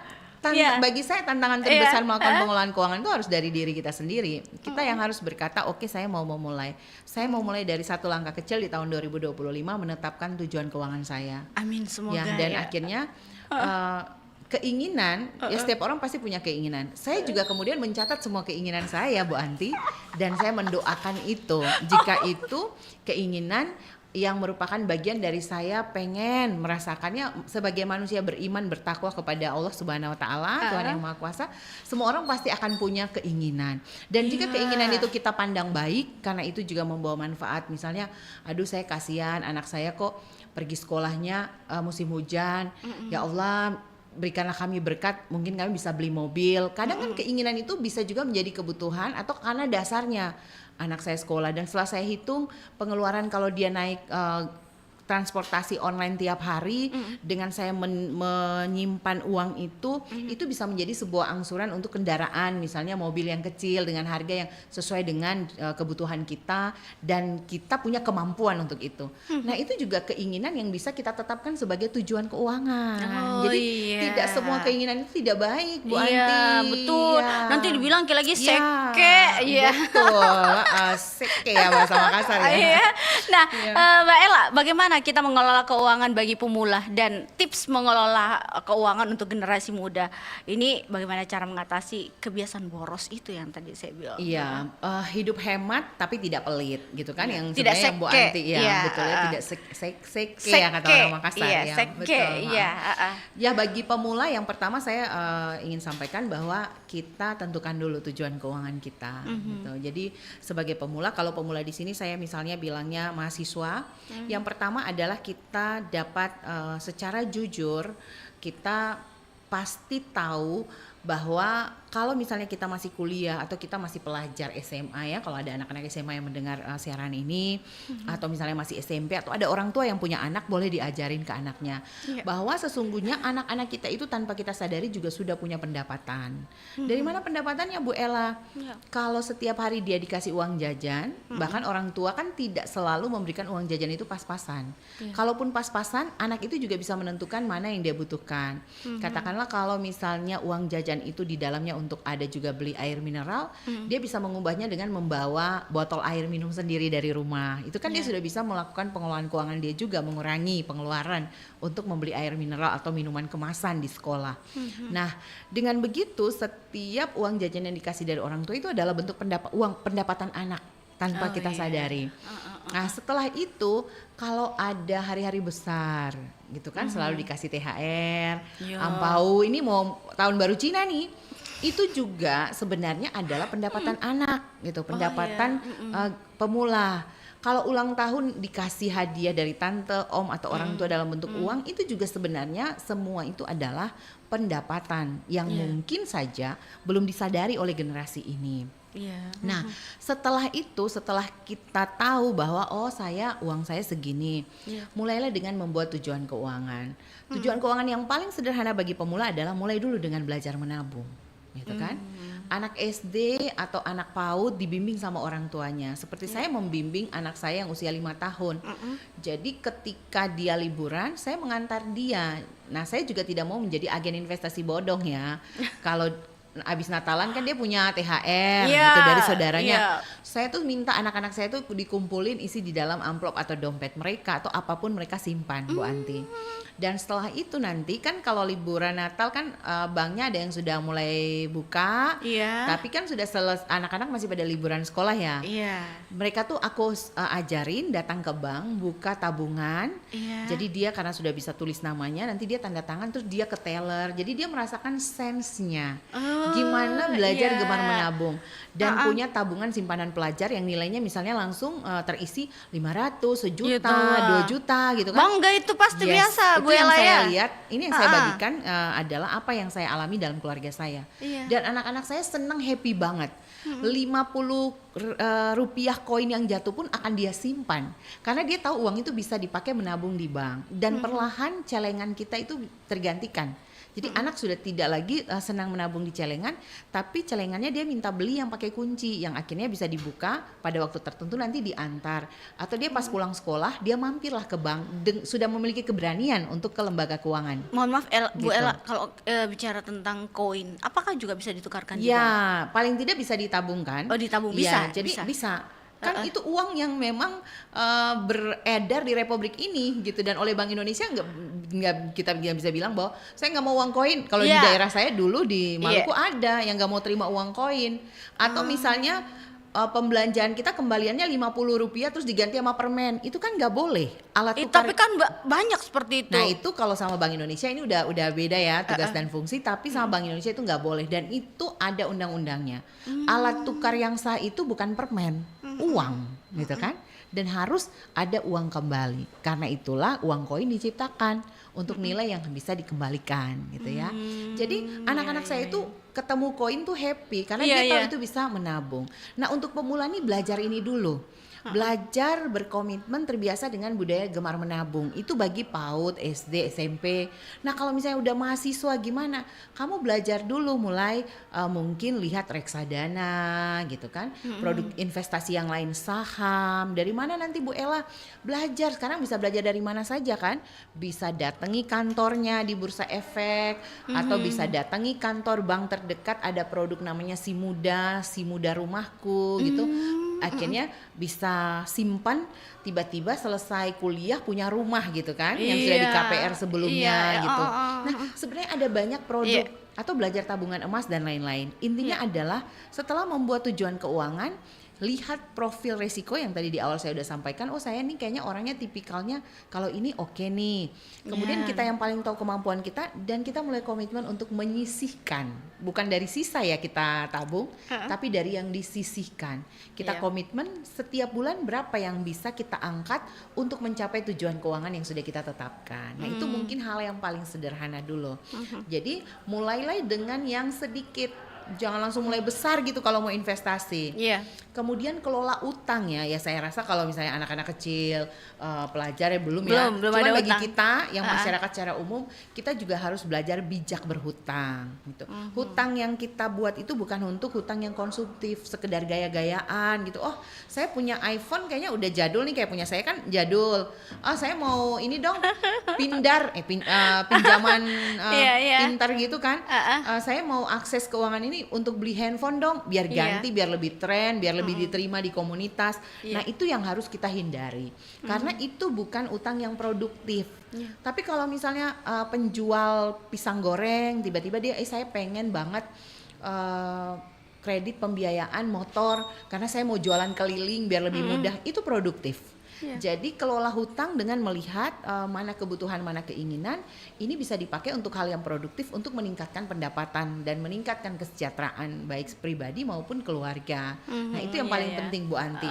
Iya. Bagi saya tantangan terbesar melakukan pengelolaan keuangan itu harus dari diri kita sendiri. Kita yang harus berkata, oke, saya mau memulai. Saya mau mulai dari satu langkah kecil di tahun 2025 menetapkan tujuan keuangan saya. Amin, semoga Dan akhirnya keinginan, ya setiap orang pasti punya keinginan. Saya juga kemudian mencatat semua keinginan saya, Bu Anti, dan saya mendoakan itu. Jika itu keinginan yang merupakan bagian dari saya pengen merasakannya sebagai manusia beriman bertakwa kepada Allah Subhanahu wa taala, Tuhan yang Maha Kuasa, semua orang pasti akan punya keinginan. Dan jika keinginan itu kita pandang baik, karena itu juga membawa manfaat. Misalnya, aduh saya kasihan anak saya kok pergi sekolahnya musim hujan. Ya Allah, berikanlah kami berkat, mungkin kami bisa beli mobil. Kadang kan keinginan itu bisa juga menjadi kebutuhan atau karena dasarnya anak saya sekolah. Dan setelah saya hitung pengeluaran kalau dia naik transportasi online tiap hari, dengan saya menyimpan uang itu bisa menjadi sebuah angsuran untuk kendaraan, misalnya mobil yang kecil dengan harga yang sesuai dengan kebutuhan kita dan kita punya kemampuan untuk itu. Nah, itu juga keinginan yang bisa kita tetapkan sebagai tujuan keuangan. Jadi tidak semua keinginan itu tidak baik, Bu Anti. Iya, betul. Nanti dibilang kayak lagi seke. Iya. Betul. Seke ya bahasa Makassar ya. Iya. Nah, Mbak Ella, bagaimana kita mengelola keuangan bagi pemula dan tips mengelola keuangan untuk generasi muda? Ini bagaimana cara mengatasi kebiasaan boros itu yang tadi saya bilang? Iya, hidup hemat tapi tidak pelit gitu kan, yang Tidak sebenarnya yang Bu seke. Anti ya, Iya, betul ya, tidak seke ya kata orang Makassar iya, ya. seke, Betul. iya. Ya, bagi pemula yang pertama saya ingin sampaikan bahwa kita tentukan dulu tujuan keuangan kita gitu. Jadi sebagai pemula, kalau pemula di sini saya misalnya bilangnya mahasiswa, yang pertama adalah kita dapat secara jujur, kita pasti tahu bahwa kalau misalnya kita masih kuliah atau kita masih pelajar SMA ya, kalau ada anak-anak SMA yang mendengar siaran ini, atau misalnya masih SMP atau ada orang tua yang punya anak, boleh diajarin ke anaknya bahwa sesungguhnya anak-anak kita itu tanpa kita sadari juga sudah punya pendapatan. Dari mana pendapatannya, Bu Ella? Kalau setiap hari dia dikasih uang jajan, bahkan orang tua kan tidak selalu memberikan uang jajan itu pas-pasan. Kalaupun pas-pasan, anak itu juga bisa menentukan mana yang dia butuhkan. Katakanlah kalau misalnya uang jajan itu di dalamnya untuk ada juga beli air mineral, dia bisa mengubahnya dengan membawa botol air minum sendiri dari rumah. Itu kan dia sudah bisa melakukan pengelolaan keuangan dia juga, mengurangi pengeluaran untuk membeli air mineral atau minuman kemasan di sekolah. Nah, dengan begitu setiap uang jajan yang dikasih dari orang tua itu adalah bentuk pendapatan anak tanpa kita sadari. Nah, setelah itu kalau ada hari-hari besar gitu kan, selalu dikasih THR, angpau, ini mau tahun baru Cina nih, itu juga sebenarnya adalah pendapatan anak gitu, pendapatan pemula. Kalau ulang tahun dikasih hadiah dari tante, om atau orang tua dalam bentuk uang, itu juga sebenarnya semua itu adalah pendapatan yang mungkin saja belum disadari oleh generasi ini. Nah, setelah itu, setelah kita tahu bahwa uang saya segini, mulailah dengan membuat tujuan keuangan. Tujuan keuangan yang paling sederhana bagi pemula adalah mulai dulu dengan belajar menabung, gitu kan? Anak SD atau anak PAUD dibimbing sama orang tuanya. Seperti saya membimbing anak saya yang usia 5 tahun. Jadi ketika dia liburan, saya mengantar dia. Nah, saya juga tidak mau menjadi agen investasi bodong ya. Kalau abis Natalan kan dia punya THR gitu dari saudaranya. Saya tuh minta anak-anak saya tuh dikumpulin isi di dalam amplop atau dompet mereka atau apapun mereka simpan, Bu Anti. Dan setelah itu nanti kan kalau liburan Natal kan banknya ada yang sudah mulai buka, tapi kan sudah anak-anak masih pada liburan sekolah ya. Mereka tuh aku ajarin datang ke bank, buka tabungan. Jadi dia karena sudah bisa tulis namanya, nanti dia tanda tangan terus dia ke teller. Jadi dia merasakan sense-nya. Gimana belajar gemar menabung dan punya tabungan simpanan pelajar yang nilainya misalnya langsung terisi 500, sejuta, 2 juta gitu kan. Bangga itu pasti biasa. Itu yang saya lihat, ini yang saya bagikan adalah apa yang saya alami dalam keluarga saya. Dan anak-anak saya senang, happy banget. 50 rupiah koin yang jatuh pun akan dia simpan karena dia tahu uang itu bisa dipakai menabung di bank dan perlahan celengan kita itu tergantikan. Jadi anak sudah tidak lagi senang menabung di celengan, tapi celengannya dia minta beli yang pakai kunci, yang akhirnya bisa dibuka pada waktu tertentu nanti diantar. Atau dia pas pulang sekolah dia mampirlah ke bank, sudah memiliki keberanian untuk ke lembaga keuangan. Mohon maaf Bu Gitu. Ella, kalau bicara tentang koin, apakah juga bisa ditukarkan di bank? Ya, paling tidak bisa ditabungkan. Oh, ditabung Ya, bisa, jadi bisa. bisa. Kan itu uang yang memang beredar di Republik ini gitu, dan oleh Bank Indonesia nggak kita bisa bilang bahwa saya nggak mau uang koin. Kalau di Iya. daerah saya dulu di Maluku ada yang nggak mau terima uang koin, atau misalnya pembelanjaan kita kembaliannya Rp50 terus diganti sama permen, itu kan nggak boleh. Alat tukar. Tapi kan banyak seperti itu. Nah itu kalau sama Bank Indonesia ini udah beda ya tugas dan fungsi, tapi sama Bank Indonesia itu nggak boleh, dan itu ada undang-undangnya. Alat tukar yang sah itu bukan permen, uang gitu kan, dan harus ada uang kembali. Karena itulah uang koin diciptakan untuk nilai yang bisa dikembalikan gitu ya. Jadi anak-anak saya itu ketemu koin tuh happy karena dia tahu itu bisa menabung. Nah untuk pemula nih belajar ini dulu. Belajar berkomitmen, terbiasa dengan budaya gemar menabung. Itu bagi PAUD, SD, SMP. Nah kalau misalnya udah mahasiswa gimana? Kamu belajar dulu mulai mungkin lihat reksadana gitu kan. Produk investasi yang lain, saham. Dari mana nanti Bu Ella belajar? Sekarang bisa belajar dari mana saja kan? Bisa datangi kantornya di Bursa Efek, atau bisa datangi kantor bank terdekat, ada produk namanya Si Muda Rumahku gitu. Akhirnya bisa simpan, tiba-tiba selesai kuliah punya rumah gitu kan, yang sudah di KPR sebelumnya gitu. Nah sebenarnya ada banyak produk, atau belajar tabungan emas dan lain-lain. Intinya adalah setelah membuat tujuan keuangan, lihat profil resiko yang tadi di awal saya udah sampaikan. Oh saya nih kayaknya orangnya tipikalnya kalau ini oke nih. Kemudian kita yang paling tahu kemampuan kita, dan kita mulai komitmen untuk menyisihkan. Bukan dari sisa ya kita tabung, tapi dari yang disisihkan. Kita komitmen setiap bulan berapa yang bisa kita angkat untuk mencapai tujuan keuangan yang sudah kita tetapkan. Nah itu mungkin hal yang paling sederhana dulu. Jadi mulailah dengan yang sedikit. Jangan langsung mulai besar gitu kalau mau investasi. Kemudian kelola utang ya saya rasa kalau misalnya anak-anak kecil, pelajar ya belum ada Cuman bagi utang. kita yang masyarakat secara umum, kita juga harus belajar bijak berhutang gitu. Hutang yang kita buat itu bukan untuk hutang yang konsumtif, sekedar gaya-gayaan gitu. Oh saya punya iPhone kayaknya udah jadul nih, kayak punya saya kan jadul. Saya mau ini dong pinjaman pintar gitu kan. Saya mau akses keuangan ini untuk beli handphone dong, biar ganti, biar lebih tren, biar lebih diterima di komunitas. Nah itu yang harus kita hindari, karena itu bukan utang yang produktif. Tapi kalau misalnya penjual pisang goreng tiba-tiba dia saya pengen banget kredit pembiayaan motor karena saya mau jualan keliling biar lebih mudah, itu produktif. Jadi kelola hutang dengan melihat mana kebutuhan, mana keinginan, ini bisa dipakai untuk hal yang produktif untuk meningkatkan pendapatan dan meningkatkan kesejahteraan baik pribadi maupun keluarga. Nah itu yang paling penting Bu Anti.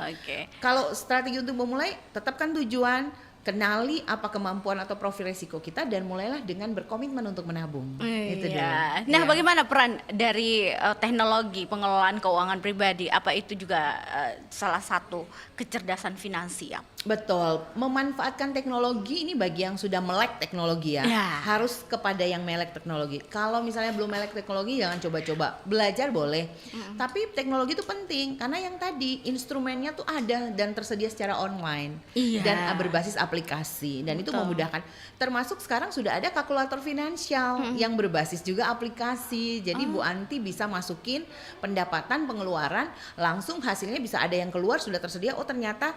Kalau strategi untuk memulai, tetapkan tujuan, kenali apa kemampuan atau profil resiko kita, dan mulailah dengan berkomitmen untuk menabung. Itu dulu. Nah, bagaimana peran dari teknologi pengelolaan keuangan pribadi? Apa itu juga salah satu kecerdasan finansial? Betul, memanfaatkan teknologi ini bagi yang sudah melek teknologi ya. Harus kepada yang melek teknologi. Kalau misalnya belum melek teknologi, jangan coba-coba. Belajar boleh, tapi teknologi itu penting karena yang tadi instrumennya tuh ada dan tersedia secara online dan berbasis aplikasi, dan itu memudahkan. Termasuk sekarang sudah ada kalkulator finansial yang berbasis juga aplikasi. Jadi Bu Anti bisa masukin pendapatan, pengeluaran, langsung hasilnya bisa ada yang keluar sudah tersedia. Oh ternyata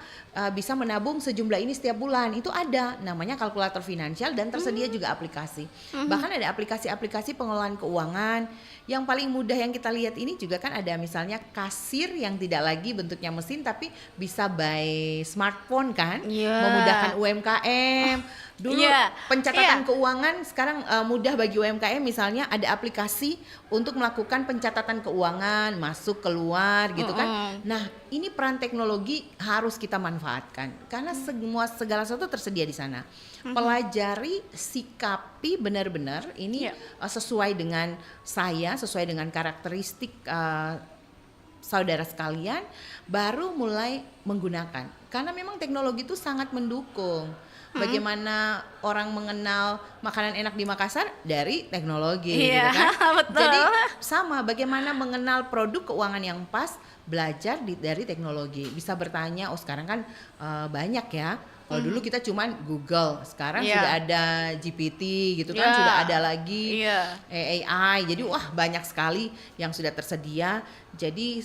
bisa menabung sejumlah ini setiap bulan. Itu ada namanya kalkulator finansial dan tersedia juga aplikasi. Bahkan ada aplikasi-aplikasi pengelolaan keuangan. Yang paling mudah yang kita lihat ini juga kan ada misalnya kasir yang tidak lagi bentuknya mesin tapi bisa by smartphone kan, memudahkan UMKM. Dulu pencatatan keuangan, sekarang mudah bagi UMKM, misalnya ada aplikasi untuk melakukan pencatatan keuangan, masuk keluar gitu kan. Nah ini peran teknologi harus kita manfaatkan karena segala sesuatu tersedia di sana. Pelajari, sikapi benar-benar ini sesuai dengan saya, sesuai dengan karakteristik saudara sekalian, baru mulai menggunakan. Karena memang teknologi itu sangat mendukung. Bagaimana orang mengenal makanan enak di Makassar dari teknologi, Iya, gitu kan? betul. Jadi sama, bagaimana mengenal produk keuangan yang pas, belajar dari teknologi. Bisa bertanya, oh sekarang kan banyak ya. Kalau dulu kita cuman Google, sekarang Iya. sudah ada GPT gitu kan, Iya. sudah ada lagi Iya. AI. Jadi wah banyak sekali yang sudah tersedia. Jadi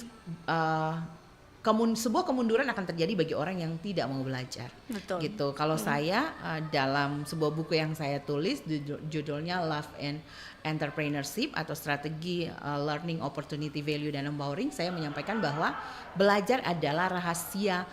sebuah kemunduran akan terjadi bagi orang yang tidak mau belajar. Betul. Gitu. Kalau saya dalam sebuah buku yang saya tulis judulnya Love and Entrepreneurship atau strategi learning, opportunity, value dan empowering, saya menyampaikan bahwa belajar adalah rahasia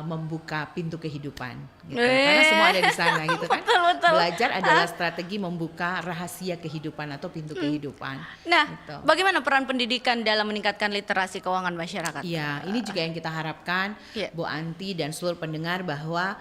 membuka pintu kehidupan gitu. Karena semua ada di sana gitu kan. Betul. Belajar adalah strategi membuka rahasia kehidupan atau pintu kehidupan. Nah, Gitu. bagaimana peran pendidikan dalam meningkatkan literasi keuangan masyarakat? Iya, ini juga yang kita harapkan, Iya. Bu Anti dan seluruh pendengar, bahwa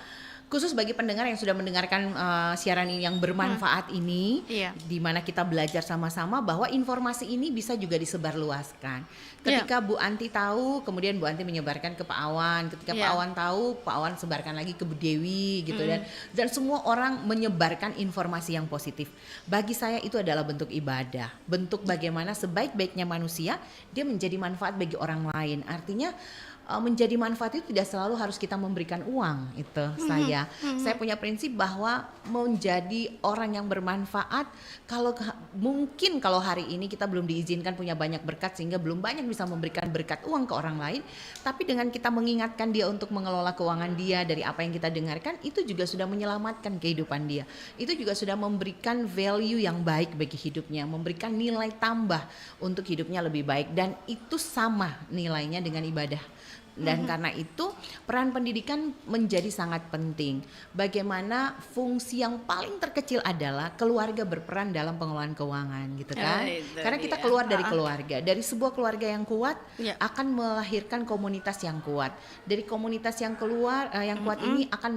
khusus bagi pendengar yang sudah mendengarkan siaran ini yang bermanfaat ini, Iya. di mana kita belajar sama-sama bahwa informasi ini bisa juga disebarluaskan. Ketika Bu Anti tahu, kemudian Bu Anti menyebarkan ke Pak Awan. Ketika Pak Iya. Awan tahu, Pak Awan sebarkan lagi ke Bu Dewi gitu, dan semua orang menyebarkan informasi yang positif. Bagi saya itu adalah bentuk ibadah, bentuk bagaimana sebaik-baiknya manusia dia menjadi manfaat bagi orang lain. Artinya menjadi manfaat itu tidak selalu harus kita memberikan uang. Itu saya punya prinsip bahwa menjadi orang yang bermanfaat, mungkin kalau hari ini kita belum diizinkan punya banyak berkat sehingga belum banyak bisa memberikan berkat uang ke orang lain, tapi dengan kita mengingatkan dia untuk mengelola keuangan dia dari apa yang kita dengarkan, itu juga sudah menyelamatkan kehidupan dia. Itu juga sudah memberikan value yang baik bagi hidupnya, memberikan nilai tambah untuk hidupnya lebih baik, dan itu sama nilainya dengan ibadah. Dan karena itu peran pendidikan menjadi sangat penting. Bagaimana fungsi yang paling terkecil adalah keluarga berperan dalam pengelolaan keuangan gitu kan. Itu Karena kita dia. keluar dari keluarga. Dari sebuah keluarga yang kuat Iya. akan melahirkan komunitas yang kuat. Dari komunitas yang yang kuat ini akan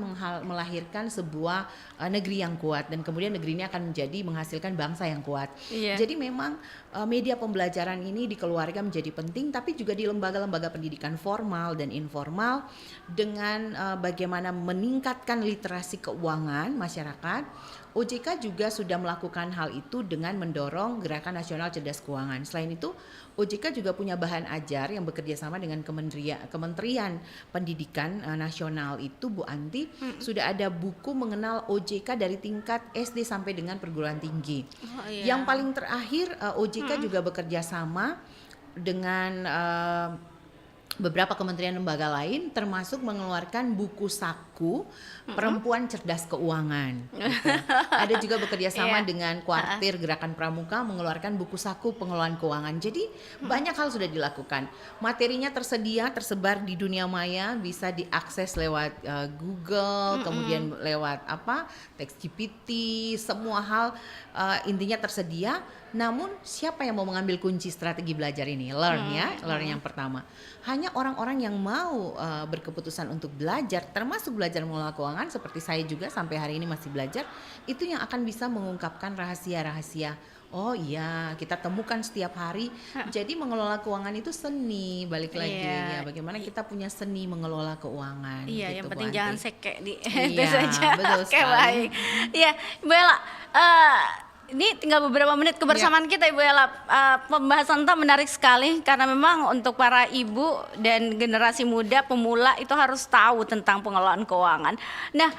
melahirkan sebuah negeri yang kuat, dan kemudian negeri ini akan menghasilkan bangsa yang kuat. Iya. Jadi memang media pembelajaran ini di keluarga menjadi penting, tapi juga di lembaga-lembaga pendidikan formal dan informal, dengan bagaimana meningkatkan literasi keuangan masyarakat. OJK juga sudah melakukan hal itu dengan mendorong Gerakan Nasional Cerdas Keuangan. Selain itu, OJK juga punya bahan ajar yang bekerja sama dengan Kementerian Pendidikan Nasional itu, Bu Anti, sudah ada buku mengenal OJK dari tingkat SD sampai dengan perguruan tinggi. Oh, iya. Yang paling terakhir, OJK juga bekerja sama dengan beberapa kementerian lembaga lain, termasuk mengeluarkan buku saku perempuan cerdas keuangan. Gitu. Ada juga bekerja sama Iya. dengan Kuartir Gerakan Pramuka mengeluarkan buku saku pengelolaan keuangan. Jadi banyak hal sudah dilakukan. Materinya tersebar di dunia maya, bisa diakses lewat Google, kemudian lewat teks GPT, semua hal intinya tersedia. Namun siapa yang mau mengambil kunci strategi belajar ini? Learn yang pertama. Hanya orang-orang yang mau berkeputusan untuk belajar, termasuk belajar mengelola keuangan, seperti saya juga sampai hari ini masih belajar, itu yang akan bisa mengungkapkan rahasia-rahasia. Oh iya, kita temukan setiap hari. Jadi mengelola keuangan itu seni, balik lagi Iya. ya. Bagaimana kita punya seni mengelola keuangan. Iya, gitu, yang Bu penting Anti. jangan seke di Iya, itu saja. betul Oke, sekali. baik. Iya, Bu Ella, ini tinggal beberapa menit kebersamaan kita, Ibu Ella. Pembahasan kita menarik sekali karena memang untuk para ibu dan generasi muda pemula itu harus tahu tentang pengelolaan keuangan. Nah,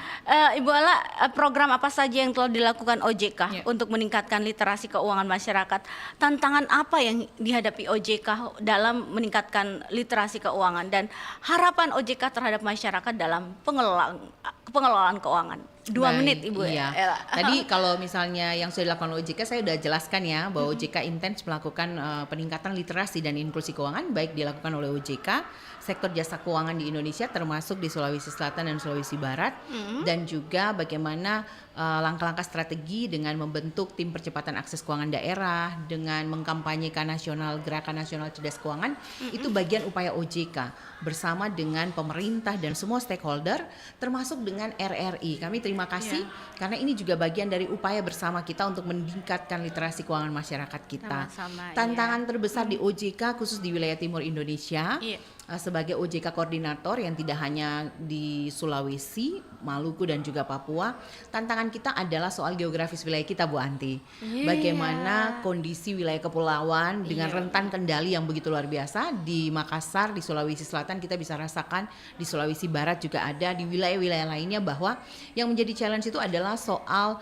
Ibu Ella, program apa saja yang telah dilakukan OJK untuk meningkatkan literasi keuangan masyarakat? Tantangan apa yang dihadapi OJK dalam meningkatkan literasi keuangan, dan harapan OJK terhadap masyarakat dalam pengelolaan keuangan? 2 menit, Ibu Iya. Ella. Tadi kalau misalnya yang sudah dilakukan OJK, saya sudah jelaskan ya bahwa OJK intens melakukan peningkatan literasi dan inklusi keuangan, baik dilakukan oleh OJK, sektor jasa keuangan di Indonesia termasuk di Sulawesi Selatan dan Sulawesi Barat, dan juga bagaimana langkah-langkah strategi dengan membentuk tim percepatan akses keuangan daerah, dengan mengkampanyekan Gerakan Nasional Cerdas Keuangan, itu bagian upaya OJK bersama dengan pemerintah dan semua stakeholder, termasuk dengan RRI. Kami terima kasih karena ini juga bagian dari upaya bersama kita untuk meningkatkan literasi keuangan masyarakat kita. Sama-sama, Tantangan terbesar di OJK khusus di wilayah timur Indonesia, Iya. sebagai OJK koordinator yang tidak hanya di Sulawesi, Maluku dan juga Papua, tantangan kita adalah soal geografis wilayah kita, Bu Anti. Bagaimana kondisi wilayah kepulauan dengan rentan kendali yang begitu luar biasa. Di Makassar, di Sulawesi Selatan kita bisa rasakan, di Sulawesi Barat juga ada, di wilayah-wilayah lainnya, bahwa yang menjadi challenge itu adalah soal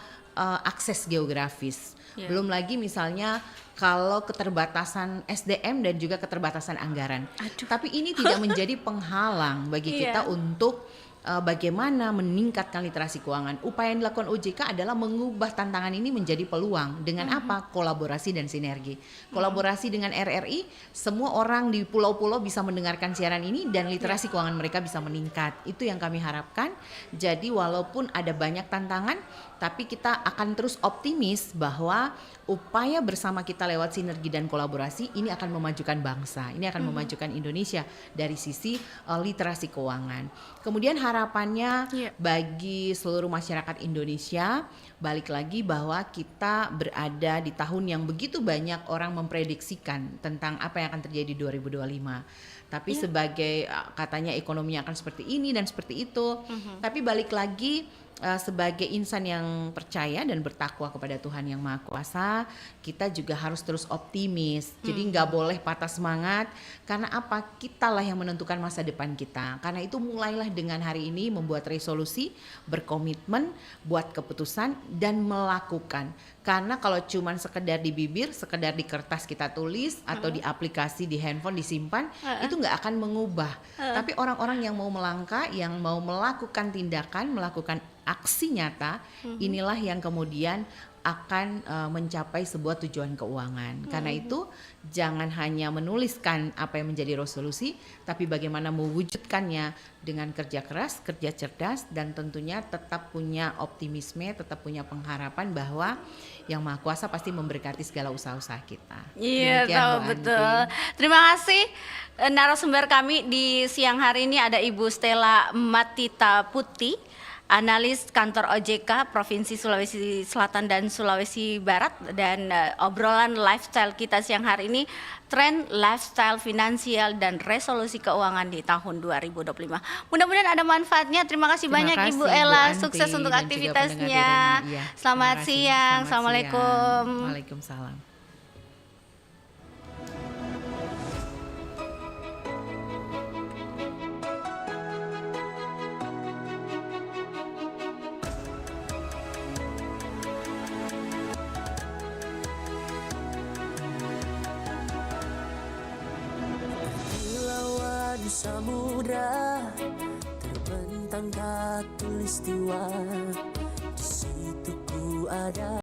akses geografis. Belum lagi misalnya kalau keterbatasan SDM dan juga keterbatasan anggaran. Tapi ini tidak menjadi penghalang bagi kita untuk bagaimana meningkatkan literasi keuangan. Upaya yang dilakukan OJK adalah mengubah tantangan ini menjadi peluang. Dengan apa? Kolaborasi dan sinergi. Kolaborasi dengan RRI, semua orang di pulau-pulau bisa mendengarkan siaran ini dan literasi keuangan mereka bisa meningkat. Itu yang kami harapkan. Jadi walaupun ada banyak tantangan, tapi kita akan terus optimis bahwa upaya bersama kita lewat sinergi dan kolaborasi ini akan memajukan bangsa, ini akan memajukan Indonesia dari sisi literasi keuangan. Kemudian harapannya bagi seluruh masyarakat Indonesia, balik lagi bahwa kita berada di tahun yang begitu banyak orang memprediksikan tentang apa yang akan terjadi di 2025. Tapi sebagai katanya ekonominya akan seperti ini dan seperti itu. Tapi balik lagi sebagai insan yang percaya dan bertakwa kepada Tuhan Yang Maha Kuasa, kita juga harus terus optimis. Jadi nggak boleh patah semangat, karena apa? Kitalah yang menentukan masa depan kita. Karena itu mulailah dengan hari ini membuat resolusi, berkomitmen, buat keputusan dan melakukan. Karena kalau cuman sekedar di bibir, sekedar di kertas kita tulis atau di aplikasi di handphone disimpan, itu nggak akan mengubah. Tapi orang-orang yang mau melangkah, yang mau melakukan tindakan, melakukan aksi nyata, inilah yang kemudian akan mencapai sebuah tujuan keuangan. Karena itu jangan hanya menuliskan apa yang menjadi resolusi, tapi bagaimana mewujudkannya dengan kerja keras, kerja cerdas, dan tentunya tetap punya optimisme, tetap punya pengharapan bahwa Yang Maha Kuasa pasti memberkati segala usaha-usaha kita. Iya, Demikian, tahu Bu betul. Anti. Terima kasih narasumber kami di siang hari ini ada Ibu Stella Matita Putih, analis kantor OJK Provinsi Sulawesi Selatan dan Sulawesi Barat, dan obrolan lifestyle kita siang hari ini, tren lifestyle finansial dan resolusi keuangan di tahun 2025. Mudah-mudahan ada manfaatnya. Terima kasih banyak kasih, Ibu Bu Ella, Anti, sukses untuk dan juga pendengar di aktivitasnya. rumah. Iya, Selamat terima kasih. siang. Selamat Assalamualaikum. siang. Waalaikumsalam. Lawan samudra terbentang katulistiwa, di situ ku ada.